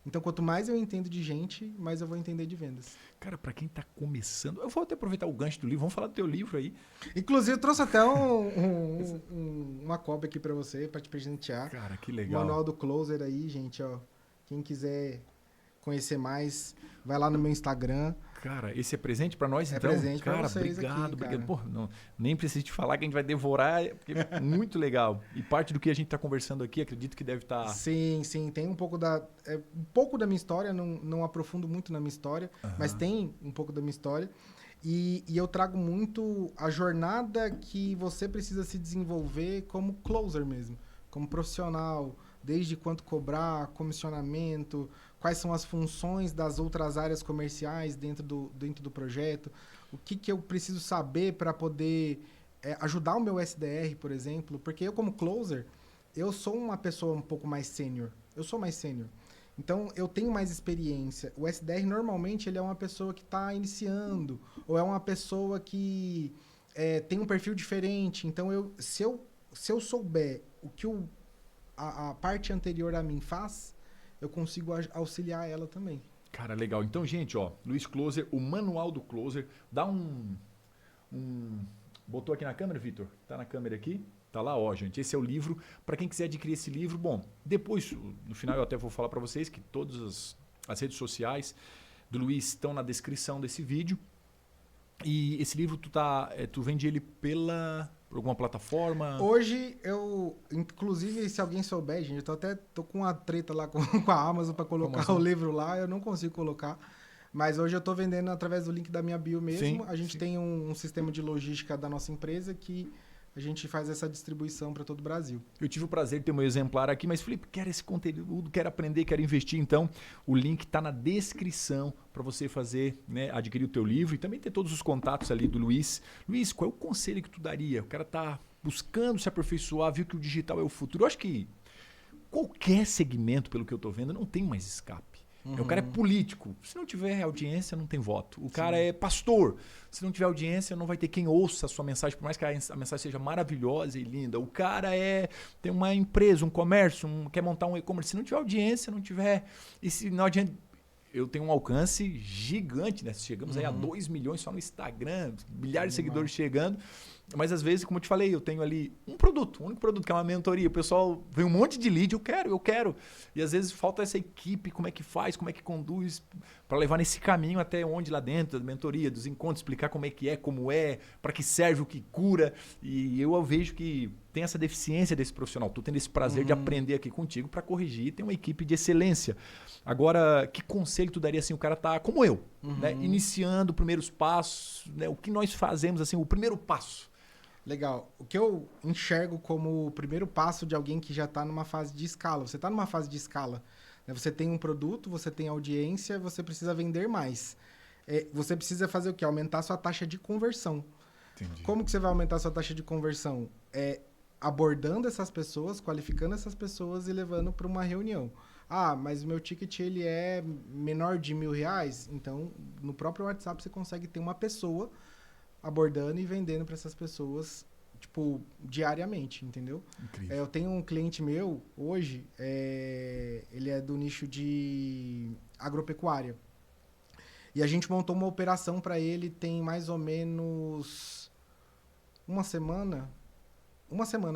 Então, quanto mais eu entendo de gente, mais eu vou entender de vendas. Cara, pra quem tá começando... Eu vou até aproveitar o gancho do livro. Vamos falar do teu livro aí. Inclusive, eu trouxe até uma cópia aqui para você, para te presentear. Cara, que O legal. manual do Closer aí, gente, ó. Quem quiser conhecer mais, vai lá no meu Instagram. Cara, esse é presente pra nós, É então? presente pra cara, vocês obrigado. aqui, Obrigado. cara. Pô, nem preciso te falar que a gente vai devorar, porque é muito legal. E parte do que a gente tá conversando aqui, acredito que deve estar... Sim, tem um pouco da minha história, não aprofundo muito na minha história, mas tem um pouco da minha história. E eu trago muito a jornada que você precisa se desenvolver como closer mesmo, como profissional, desde quanto cobrar, comissionamento, quais são as funções das outras áreas comerciais dentro do projeto, o que eu preciso saber para poder ajudar o meu SDR, por exemplo, porque eu como closer, eu sou uma pessoa um pouco mais sênior, eu sou mais sênior. Então, eu tenho mais experiência. O SDR, normalmente, ele é uma pessoa que está iniciando, ou é uma pessoa que tem um perfil diferente. Então, se eu souber o que a parte anterior a mim faz, eu consigo auxiliar ela também. Cara, legal. Então, gente, ó, Luiz Closer, o manual do Closer, dá Botou aqui na câmera, Vitor? Tá na câmera aqui? Tá lá, ó, gente. Esse é o livro. Para quem quiser adquirir esse livro, bom, depois, no final eu até vou falar para vocês que todas as redes sociais do Luiz estão na descrição desse vídeo. E esse livro tu vende ele por alguma plataforma? Hoje, inclusive, se alguém souber, gente, eu tô com uma treta lá com a Amazon para colocar assim? o livro lá, eu não consigo colocar. Mas hoje eu tô vendendo através do link da minha bio mesmo. Sim, a gente sim. tem um sistema de logística da nossa empresa que a gente faz essa distribuição para todo o Brasil. Eu tive o prazer de ter meu exemplar aqui, mas Felipe, quero esse conteúdo, quero aprender, quero investir. Então, o link está na descrição para você fazer, né, adquirir o teu livro e também ter todos os contatos ali do Luiz. Luiz, qual é o conselho que tu daria? O cara tá buscando se aperfeiçoar, viu que o digital é o futuro. Eu acho que qualquer segmento, pelo que eu tô vendo, não tem mais escape. O cara é político. Se não tiver audiência, não tem voto. O cara é pastor. Se não tiver audiência, não vai ter quem ouça a sua mensagem, por mais que a mensagem seja maravilhosa e linda. O cara tem uma empresa, um comércio, quer montar um e-commerce. Se não tiver audiência, não tiver... E se não adianta... Eu tenho um alcance gigante, né? Chegamos aí a 2 milhões só no Instagram, milhares de seguidores chegando. Mas às vezes, como eu te falei, eu tenho ali um único produto, que é uma mentoria. O pessoal vem um monte de lead, eu quero. E às vezes falta essa equipe, como é que faz, como é que conduz, para levar nesse caminho até onde lá dentro, da mentoria, dos encontros, explicar como é, para que serve, o que cura. E eu vejo que tem essa deficiência desse profissional. Tô tendo esse prazer de aprender aqui contigo para corrigir e ter uma equipe de excelência. Agora, que conselho tu daria assim? O cara tá como eu, né? Iniciando primeiros passos, né? O que nós fazemos, assim, o primeiro passo. Legal. O que eu enxergo como o primeiro passo de alguém que já está numa fase de escala. Você está numa fase de escala. Né? Você tem um produto, você tem audiência, você precisa vender mais. Você precisa fazer o quê? Aumentar a sua taxa de conversão. Entendi. Como que você vai aumentar a sua taxa de conversão? Abordando essas pessoas, qualificando essas pessoas e levando para uma reunião. Ah, mas o meu ticket ele é menor de R$1.000? Então, no próprio WhatsApp você consegue ter uma pessoa abordando e vendendo para essas pessoas tipo, diariamente, entendeu? Incrível. Eu tenho um cliente meu, hoje, ele é do nicho de agropecuária. E a gente montou uma operação para ele tem mais ou menos uma semana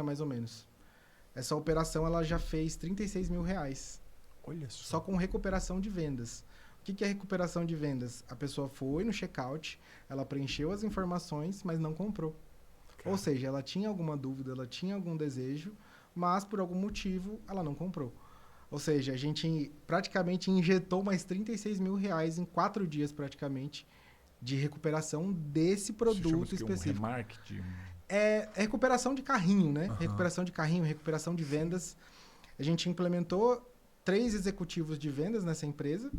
mais ou menos. Essa operação ela já fez R$ 36.000, Olha só com recuperação de vendas. O que é recuperação de vendas? A pessoa foi no checkout, ela preencheu as informações, mas não comprou. Ou seja, ela tinha alguma dúvida, ela tinha algum desejo, mas por algum motivo ela não comprou. Ou seja, a gente praticamente injetou mais R$ 36.000 em 4 dias praticamente de recuperação desse produto específico. Um remarketing. É recuperação de carrinho, né? Aham. Recuperação de carrinho, recuperação de vendas. A gente implementou 3 executivos de vendas nessa empresa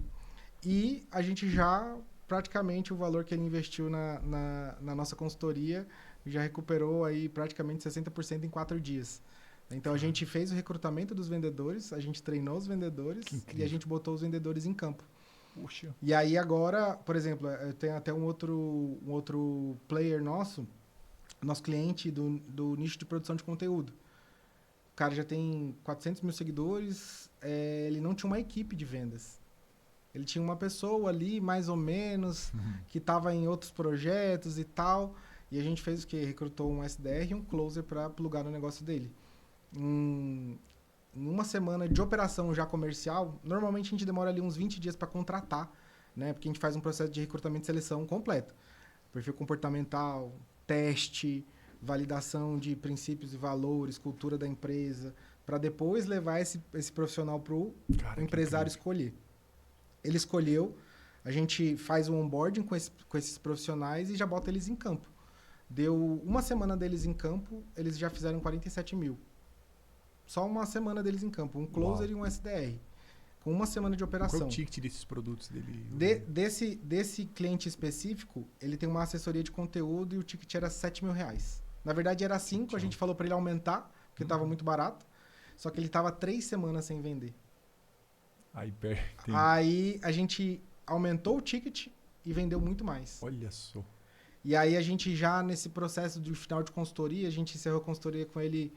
e a gente já, praticamente, o valor que ele investiu na nossa consultoria já recuperou aí praticamente 60% em 4 dias. Então, a gente fez o recrutamento dos vendedores, a gente treinou os vendedores e a gente botou os vendedores em campo. Puxa. E aí, agora, por exemplo, eu tenho até um outro player nosso cliente do nicho de produção de conteúdo. O cara já tem 400 mil seguidores, ele não tinha uma equipe de vendas. Ele tinha uma pessoa ali, mais ou menos, que estava em outros projetos e tal. E a gente fez o quê? Recrutou um SDR e um closer para plugar no negócio dele. Em uma semana de operação já comercial, normalmente a gente demora ali uns 20 dias para contratar, né? Porque a gente faz um processo de recrutamento e seleção completo. Perfil comportamental, teste, validação de princípios e valores, cultura da empresa, para depois levar esse profissional para o empresário escolher. Ele escolheu, a gente faz um onboarding com esses profissionais e já bota eles em campo. Deu uma semana deles em campo, eles já fizeram 47 mil. Só uma semana deles em campo, um closer e um SDR. Com uma semana de operação. Qual é o ticket desses produtos dele? Desse cliente específico, ele tem uma assessoria de conteúdo e o ticket era R$ 7.000. Na verdade, era 5, a gente falou para ele aumentar, porque estava muito barato. Só que ele estava 3 semanas sem vender. Aí a gente aumentou o ticket e vendeu muito mais. Olha só. E aí a gente já, nesse processo de final de consultoria, a gente encerrou a consultoria com ele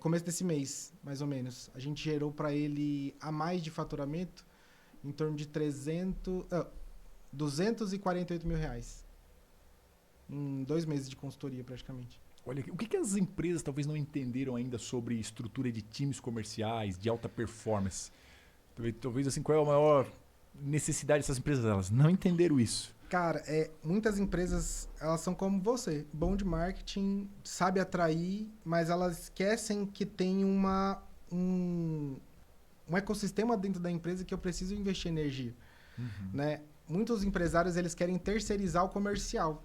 começo desse mês, mais ou menos. A gente gerou para ele a mais de faturamento em torno de R$248.000. Em 2 meses de consultoria, praticamente. Olha, o que as empresas talvez não entenderam ainda sobre estrutura de times comerciais, de alta performance? Talvez assim, qual é a maior necessidade dessas empresas? Elas não entenderam isso. Cara, muitas empresas, elas são como você. Bom de marketing, sabe atrair, mas elas esquecem que tem um ecossistema dentro da empresa que eu preciso investir energia. Né? Muitos empresários, eles querem terceirizar o comercial.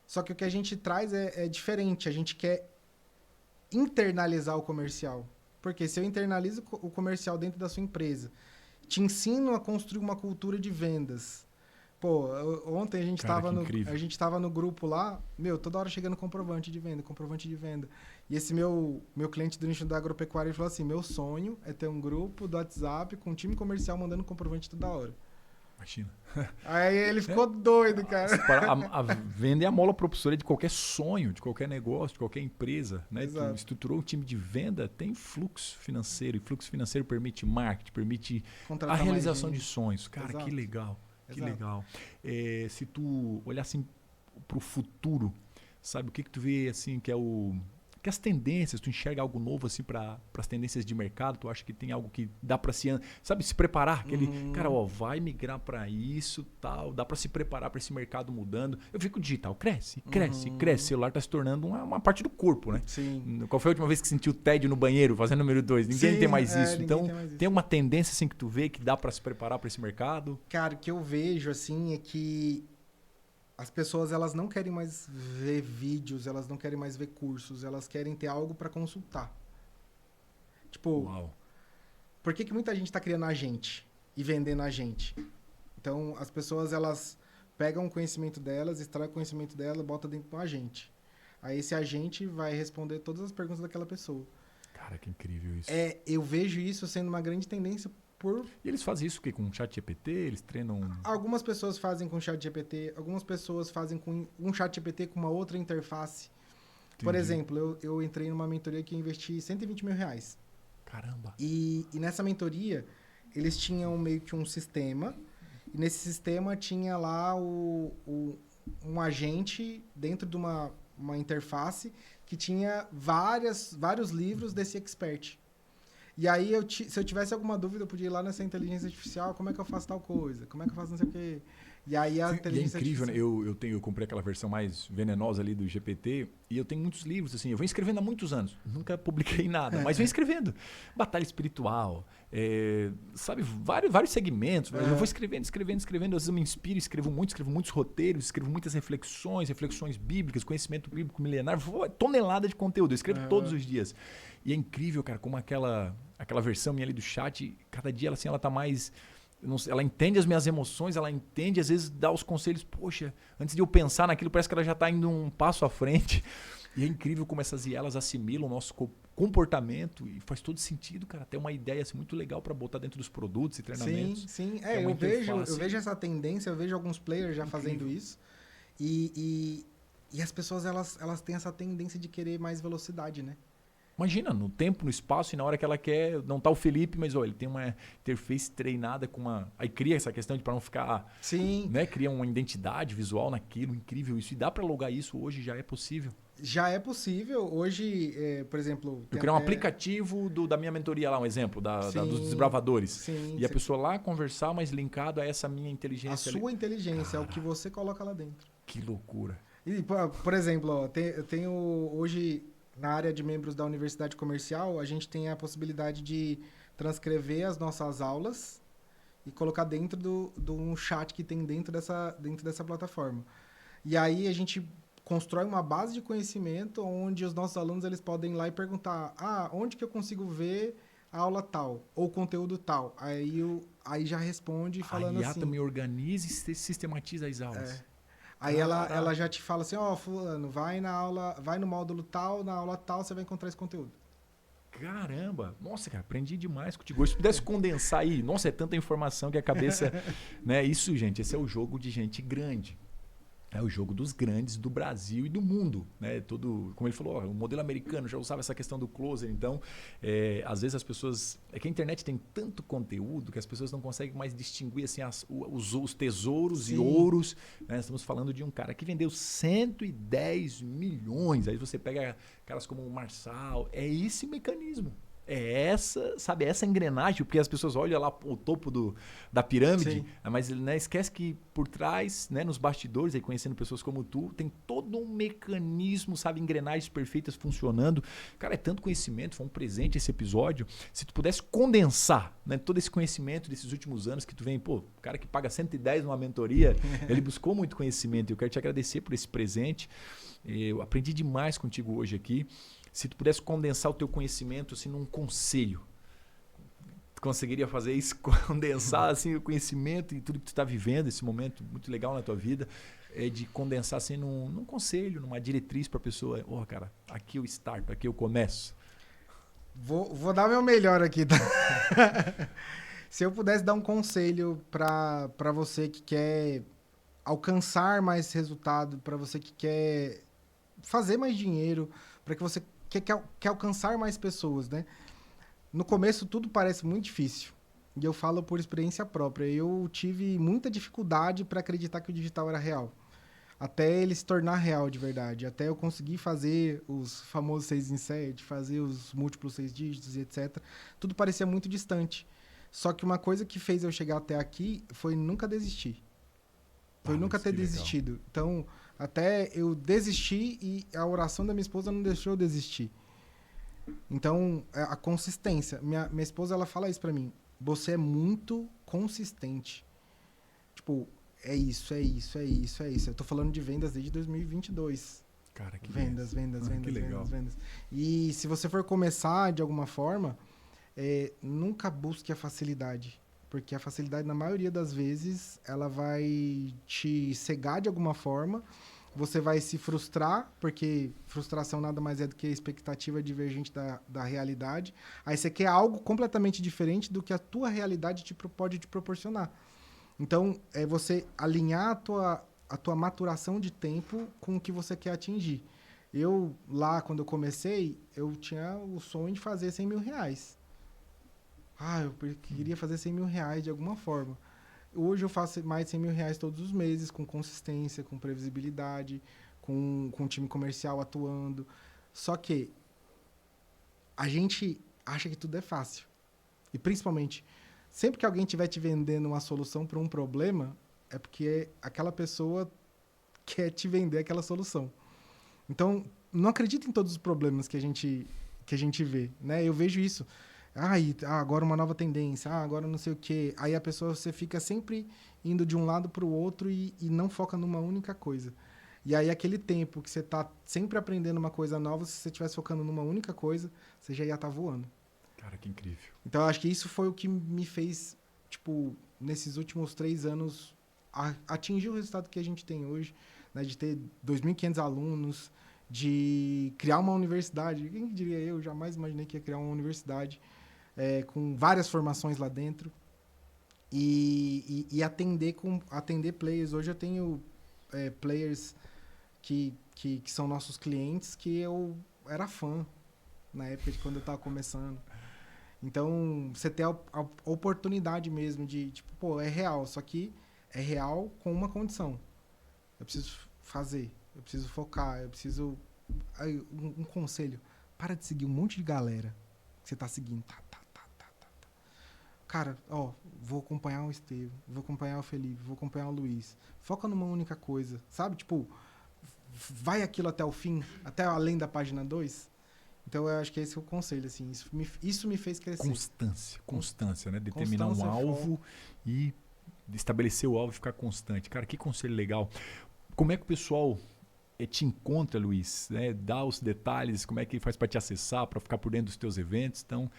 Só que o que a gente traz é diferente. A gente quer internalizar o comercial. Porque se eu internalizo o comercial dentro da sua empresa, te ensino a construir uma cultura de vendas. Pô, ontem a gente estava no grupo lá, toda hora chegando comprovante de venda. E esse meu cliente do nicho da agropecuária, ele falou assim, meu sonho é ter um grupo do WhatsApp com um time comercial mandando comprovante toda hora. Imagina. Aí ele ficou doido, cara. A venda é a mola propulsora de qualquer sonho, de qualquer negócio, de qualquer empresa. Né? Tu estruturou um time de venda, tem fluxo financeiro. E fluxo financeiro permite marketing, permite a realização de sonhos. Cara, que legal. Que legal. Se tu olhar assim para o futuro, sabe o que tu vê assim que é que as tendências, tu enxerga algo novo assim para as tendências de mercado, tu acha que tem algo que dá para se preparar, aquele cara, vai migrar para isso, tal, dá para se preparar para esse mercado mudando. Eu fico digital, cresce. O celular está se tornando uma parte do corpo, né? Sim. Qual foi a última vez que sentiu tédio no banheiro, fazendo número 2? Ninguém tem mais isso. Então, tem uma tendência assim que tu vê que dá para se preparar para esse mercado? Cara, o que eu vejo assim é que as pessoas, elas não querem mais ver vídeos, elas não querem mais ver cursos, elas querem ter algo para consultar. Tipo, por que muita gente está criando agente e vendendo agente? Então, as pessoas, elas pegam o conhecimento delas, extraem o conhecimento dela, botam dentro de um agente. Aí esse agente vai responder todas as perguntas daquela pessoa. Cara, que incrível isso. Eu vejo isso sendo uma grande tendência. E eles fazem isso com o ChatGPT? Eles treinam... Algumas pessoas fazem com o ChatGPT, algumas pessoas fazem com um ChatGPT com uma outra interface. Por exemplo, eu entrei numa mentoria que eu investi R$ 120 mil. Caramba. E nessa mentoria, eles tinham meio que um sistema. E nesse sistema tinha lá um agente dentro de uma interface que tinha vários livros desse expert. E aí, se eu tivesse alguma dúvida, eu podia ir lá nessa inteligência artificial, como é que eu faço tal coisa? Como é que eu faço não sei o quê? E aí a inteligência incrível, artificial... né? Eu comprei aquela versão mais venenosa ali do GPT e eu tenho muitos livros, assim, eu venho escrevendo há muitos anos. Nunca publiquei nada, mas venho escrevendo. Batalha espiritual, sabe, vários segmentos. Eu vou escrevendo. Às vezes eu me inspiro, escrevo muitos roteiros, escrevo muitas reflexões bíblicas, conhecimento bíblico milenar, tonelada de conteúdo. Eu escrevo todos os dias. E é incrível, cara, como aquela versão minha ali do chat, cada dia assim, ela tá mais... Ela entende as minhas emoções, ela entende, às vezes dá os conselhos. Poxa, antes de eu pensar naquilo, parece que ela já está indo um passo à frente. E é incrível como essas IAs assimilam o nosso comportamento e faz todo sentido, cara. Até uma ideia assim, muito legal para botar dentro dos produtos e treinamentos. Sim. Eu vejo essa tendência, eu vejo alguns players já fazendo isso. E as pessoas, elas têm essa tendência de querer mais velocidade, né? Imagina, no tempo, no espaço e na hora que ela quer, não tá o Felipe, mas ele tem uma interface treinada com uma... Aí cria essa questão de para não ficar... Sim. Né? Cria uma identidade visual naquilo, incrível isso. E dá para logar isso hoje, já é possível. Já é possível. Hoje, por exemplo... Eu criei um aplicativo da minha mentoria lá, um exemplo, dos desbravadores. Sim. E a pessoa lá conversar, mas linkado a essa minha inteligência. A sua inteligência, é o que você coloca lá dentro. Que loucura. E, por exemplo, eu tenho hoje... Na área de membros da Universidade Comercial, a gente tem a possibilidade de transcrever as nossas aulas e colocar dentro de um chat que tem dentro dessa plataforma. E aí a gente constrói uma base de conhecimento onde os nossos alunos eles podem ir lá e perguntar onde que eu consigo ver a aula tal ou conteúdo tal. Aí já responde falando assim... A IA também organiza e sistematiza as aulas. Aí ela já te fala assim, fulano, vai no módulo tal, na aula tal, você vai encontrar esse conteúdo. Caramba! Nossa, cara, aprendi demais contigo. Se pudesse condensar aí, nossa, é tanta informação que a cabeça... né? Isso, gente, esse é o jogo de gente grande. É o jogo dos grandes do Brasil e do mundo, né? Como ele falou, o modelo americano já usava essa questão do closer. Então, às vezes as pessoas... É que a internet tem tanto conteúdo que as pessoas não conseguem mais distinguir assim, os tesouros e ouros. Né? Estamos falando de um cara que vendeu 110 milhões. Aí você pega caras como o Marçal. É esse mecanismo. É essa engrenagem, porque as pessoas olham lá o topo da pirâmide, mas né, esquece que por trás, né, nos bastidores, aí conhecendo pessoas como tu, tem todo um mecanismo, sabe, engrenagens perfeitas funcionando. Cara, é tanto conhecimento, foi um presente esse episódio. Se tu pudesse condensar, né, todo esse conhecimento desses últimos anos que tu vem, o cara que paga 110 numa mentoria, ele buscou muito conhecimento. Eu quero te agradecer por esse presente. Eu aprendi demais contigo hoje aqui. Se tu pudesse condensar o teu conhecimento assim num conselho, tu conseguiria fazer isso? Condensar assim o conhecimento e tudo que tu está vivendo, esse momento muito legal na tua vida, de condensar assim num conselho, numa diretriz para a pessoa. Cara, aqui eu starto, aqui eu começo. Vou dar meu melhor aqui, tá? Se eu pudesse dar um conselho para você que quer alcançar mais resultado, para você que quer fazer mais dinheiro, para que você quer alcançar mais pessoas, né? No começo tudo parece muito difícil. E eu falo por experiência própria. Eu tive muita dificuldade para acreditar que o digital era real. Até ele se tornar real de verdade. Até eu conseguir fazer os famosos 6 em 7, fazer os múltiplos 6 dígitos e etc. Tudo parecia muito distante. Só que uma coisa que fez eu chegar até aqui foi nunca desistir. Foi nunca ter desistido. Então... Até eu desisti e a oração da minha esposa não deixou eu desistir. Então, a consistência. Minha esposa, ela fala isso pra mim. Você é muito consistente. Tipo, é isso. Eu tô falando de vendas desde 2022. Cara, que vendas. Que legal. Vendas. E se você for começar de alguma forma, nunca busque a facilidade. Porque a facilidade, na maioria das vezes, ela vai te cegar de alguma forma. Você vai se frustrar, porque frustração nada mais é do que a expectativa divergente da realidade. Aí você quer algo completamente diferente do que a tua realidade pode te proporcionar. Então, é você alinhar a tua maturação de tempo com o que você quer atingir. Eu, lá, quando eu comecei, eu tinha o sonho de fazer 100 mil reais. Eu queria fazer 100 mil reais de alguma forma. Hoje eu faço mais de 100 mil reais todos os meses, com consistência, com previsibilidade, com um time comercial atuando. Só que a gente acha que tudo é fácil. E principalmente, sempre que alguém estiver te vendendo uma solução para um problema, é porque aquela pessoa quer te vender aquela solução. Então, não acredita em todos os problemas que a gente vê, né? Eu vejo isso. Agora uma nova tendência, agora não sei o quê. Aí a pessoa, você fica sempre indo de um lado para o outro e não foca numa única coisa. E aí aquele tempo que você está sempre aprendendo uma coisa nova, se você estivesse focando numa única coisa, você já ia estar voando. Cara, que incrível. Então, eu acho que isso foi o que me fez, tipo, nesses últimos 3 anos, atingir o resultado que a gente tem hoje, né? De ter 2.500 alunos, de criar uma universidade. Quem diria eu? Jamais imaginei que ia criar uma universidade com várias formações lá dentro e atender players. Hoje eu tenho players que são nossos clientes que eu era fã na época de quando eu estava começando. Então, você ter a oportunidade mesmo de, tipo, pô, é real, só que é real com uma condição. Eu preciso fazer, eu preciso focar, eu preciso... Aí, um conselho, para de seguir um monte de galera que você tá seguindo. Cara, vou acompanhar o Estevam, vou acompanhar o Felipe, vou acompanhar o Luiz. Foca numa única coisa, sabe? Tipo, vai aquilo até o fim, até além da página 2. Então, eu acho que esse é o conselho, assim. Isso me fez crescer. Constância, né? Determinar um alvo e estabelecer o alvo e ficar constante. Cara, que conselho legal. Como é que o pessoal te encontra, Luiz? Né? Dá os detalhes, como é que faz para te acessar, para ficar por dentro dos teus eventos. Então,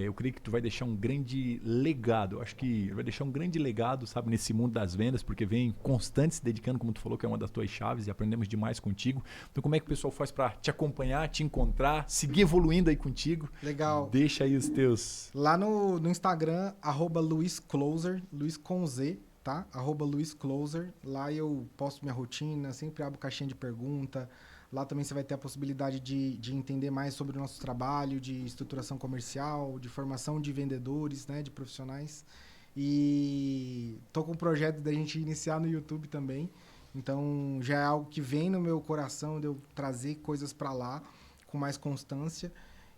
eu creio que tu vai deixar um grande legado. Eu acho que vai deixar um grande legado, sabe, nesse mundo das vendas, porque vem constante se dedicando, como tu falou, que é uma das tuas chaves e aprendemos demais contigo. Então, como é que o pessoal faz para te acompanhar, te encontrar, seguir evoluindo aí contigo? Legal. Deixa aí os teus... Lá no Instagram, @LuizCloser, Luiz com Z, tá? @LuizCloser. Lá eu posto minha rotina, sempre abro caixinha de pergunta. Lá também você vai ter a possibilidade de entender mais sobre o nosso trabalho, de estruturação comercial, de formação de vendedores, né, de profissionais. E tô com um projeto da gente iniciar no YouTube também. Então, já é algo que vem no meu coração de eu trazer coisas para lá com mais constância.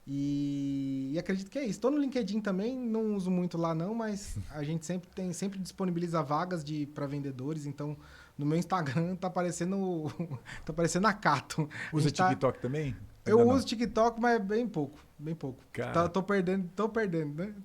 E acredito que é isso. Estou no LinkedIn também, não uso muito lá não, mas a gente sempre disponibiliza vagas para vendedores. Então, no meu Instagram tá aparecendo a Cato. Usa TikTok também? Eu uso TikTok, mas bem pouco. Cara. Tô perdendo, né?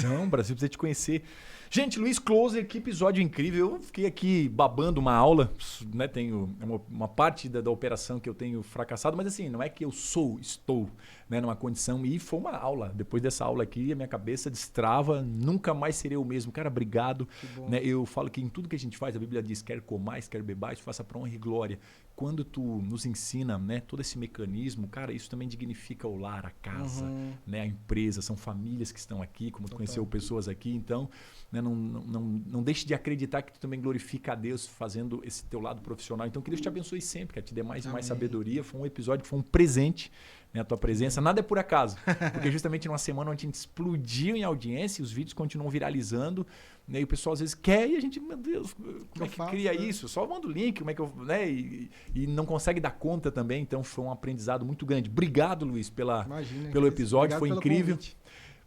Não, Brasil precisa te conhecer. Gente, Luiz Closer, que episódio incrível. Eu fiquei aqui babando uma aula, né? Tenho uma parte da operação que eu tenho fracassado, mas assim, não é que eu estou, né, numa condição. E foi uma aula. Depois dessa aula aqui, a minha cabeça destrava, nunca mais serei o mesmo. Cara, obrigado. Né? Eu falo que em tudo que a gente faz, a Bíblia diz, quer comais, quer bebais, faça para honra e glória. Quando tu nos ensina, né, todo esse mecanismo, cara, isso também dignifica o lar, a casa, né, a empresa, são famílias que estão aqui, como tu conheceu pessoas aqui, então, né, não deixe de acreditar que tu também glorifica a Deus fazendo esse teu lado profissional. Então, que Deus te abençoe sempre, que te dê mais e mais sabedoria. Foi um episódio, foi um presente, né, a tua presença. Nada é por acaso, porque justamente numa semana onde a gente explodiu em audiência, os vídeos continuam viralizando, né, e o pessoal às vezes quer e a gente, meu Deus, como é que cria isso? Só manda o link, como é que eu, né, e não consegue dar conta também. Então foi um aprendizado muito grande. Obrigado, Luiz, pelo episódio, foi incrível.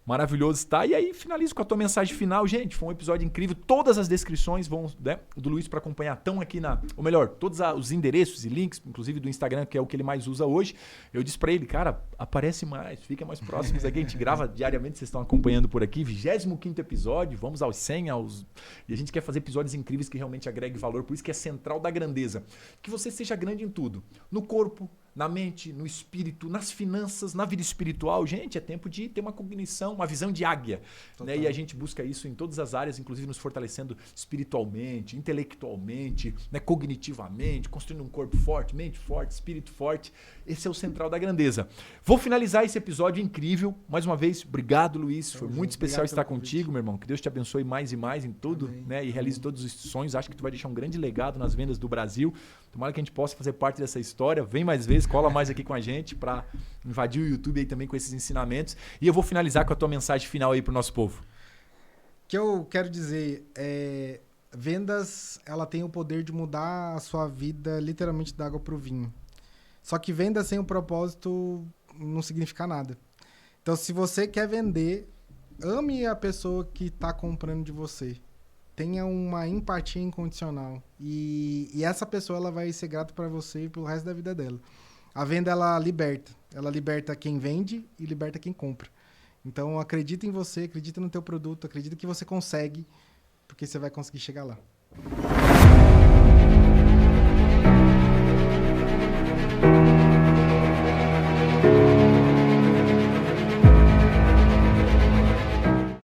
Maravilhoso estar. E aí, finalizo com a tua mensagem final. Gente, foi um episódio incrível. Todas as descrições vão, né, do Luiz para acompanhar estão aqui ou melhor, todos os endereços e links, inclusive do Instagram, que é o que ele mais usa hoje. Eu disse para ele, cara, aparece mais, fica mais próximos aqui. A gente grava diariamente, vocês estão acompanhando por aqui. 25º episódio, vamos aos 100, e a gente quer fazer episódios incríveis que realmente agreguem valor. Por isso que é central da grandeza. Que você seja grande em tudo. No corpo, na mente, no espírito, nas finanças, na vida espiritual. Gente, é tempo de ter uma cognição, uma visão de águia. Né? E a gente busca isso em todas as áreas, inclusive nos fortalecendo espiritualmente, intelectualmente, né? Cognitivamente, construindo um corpo forte, mente forte, espírito forte. Esse é o central da grandeza. Vou finalizar esse episódio incrível. Mais uma vez, obrigado, Luiz. Foi muito especial estar contigo, meu irmão. Que Deus te abençoe mais e mais em tudo, né? E realize todos os sonhos. Acho que tu vai deixar um grande legado nas vendas do Brasil. Tomara que a gente possa fazer parte dessa história. Vem mais vezes. vez, cola mais aqui com a gente para invadir o YouTube aí também com esses ensinamentos. E eu vou finalizar com a tua mensagem final aí pro nosso povo. O que eu quero dizer é... Vendas, ela tem o poder de mudar a sua vida literalmente da água pro vinho. Só que venda sem o propósito não significa nada. Então, se você quer vender, ame a pessoa que está comprando de você. Tenha uma empatia incondicional. E essa pessoa ela vai ser grata para você pelo resto da vida dela. A venda, ela liberta. Ela liberta quem vende e liberta quem compra. Então, acredita em você, acredita no teu produto, acredita que você consegue, porque você vai conseguir chegar lá.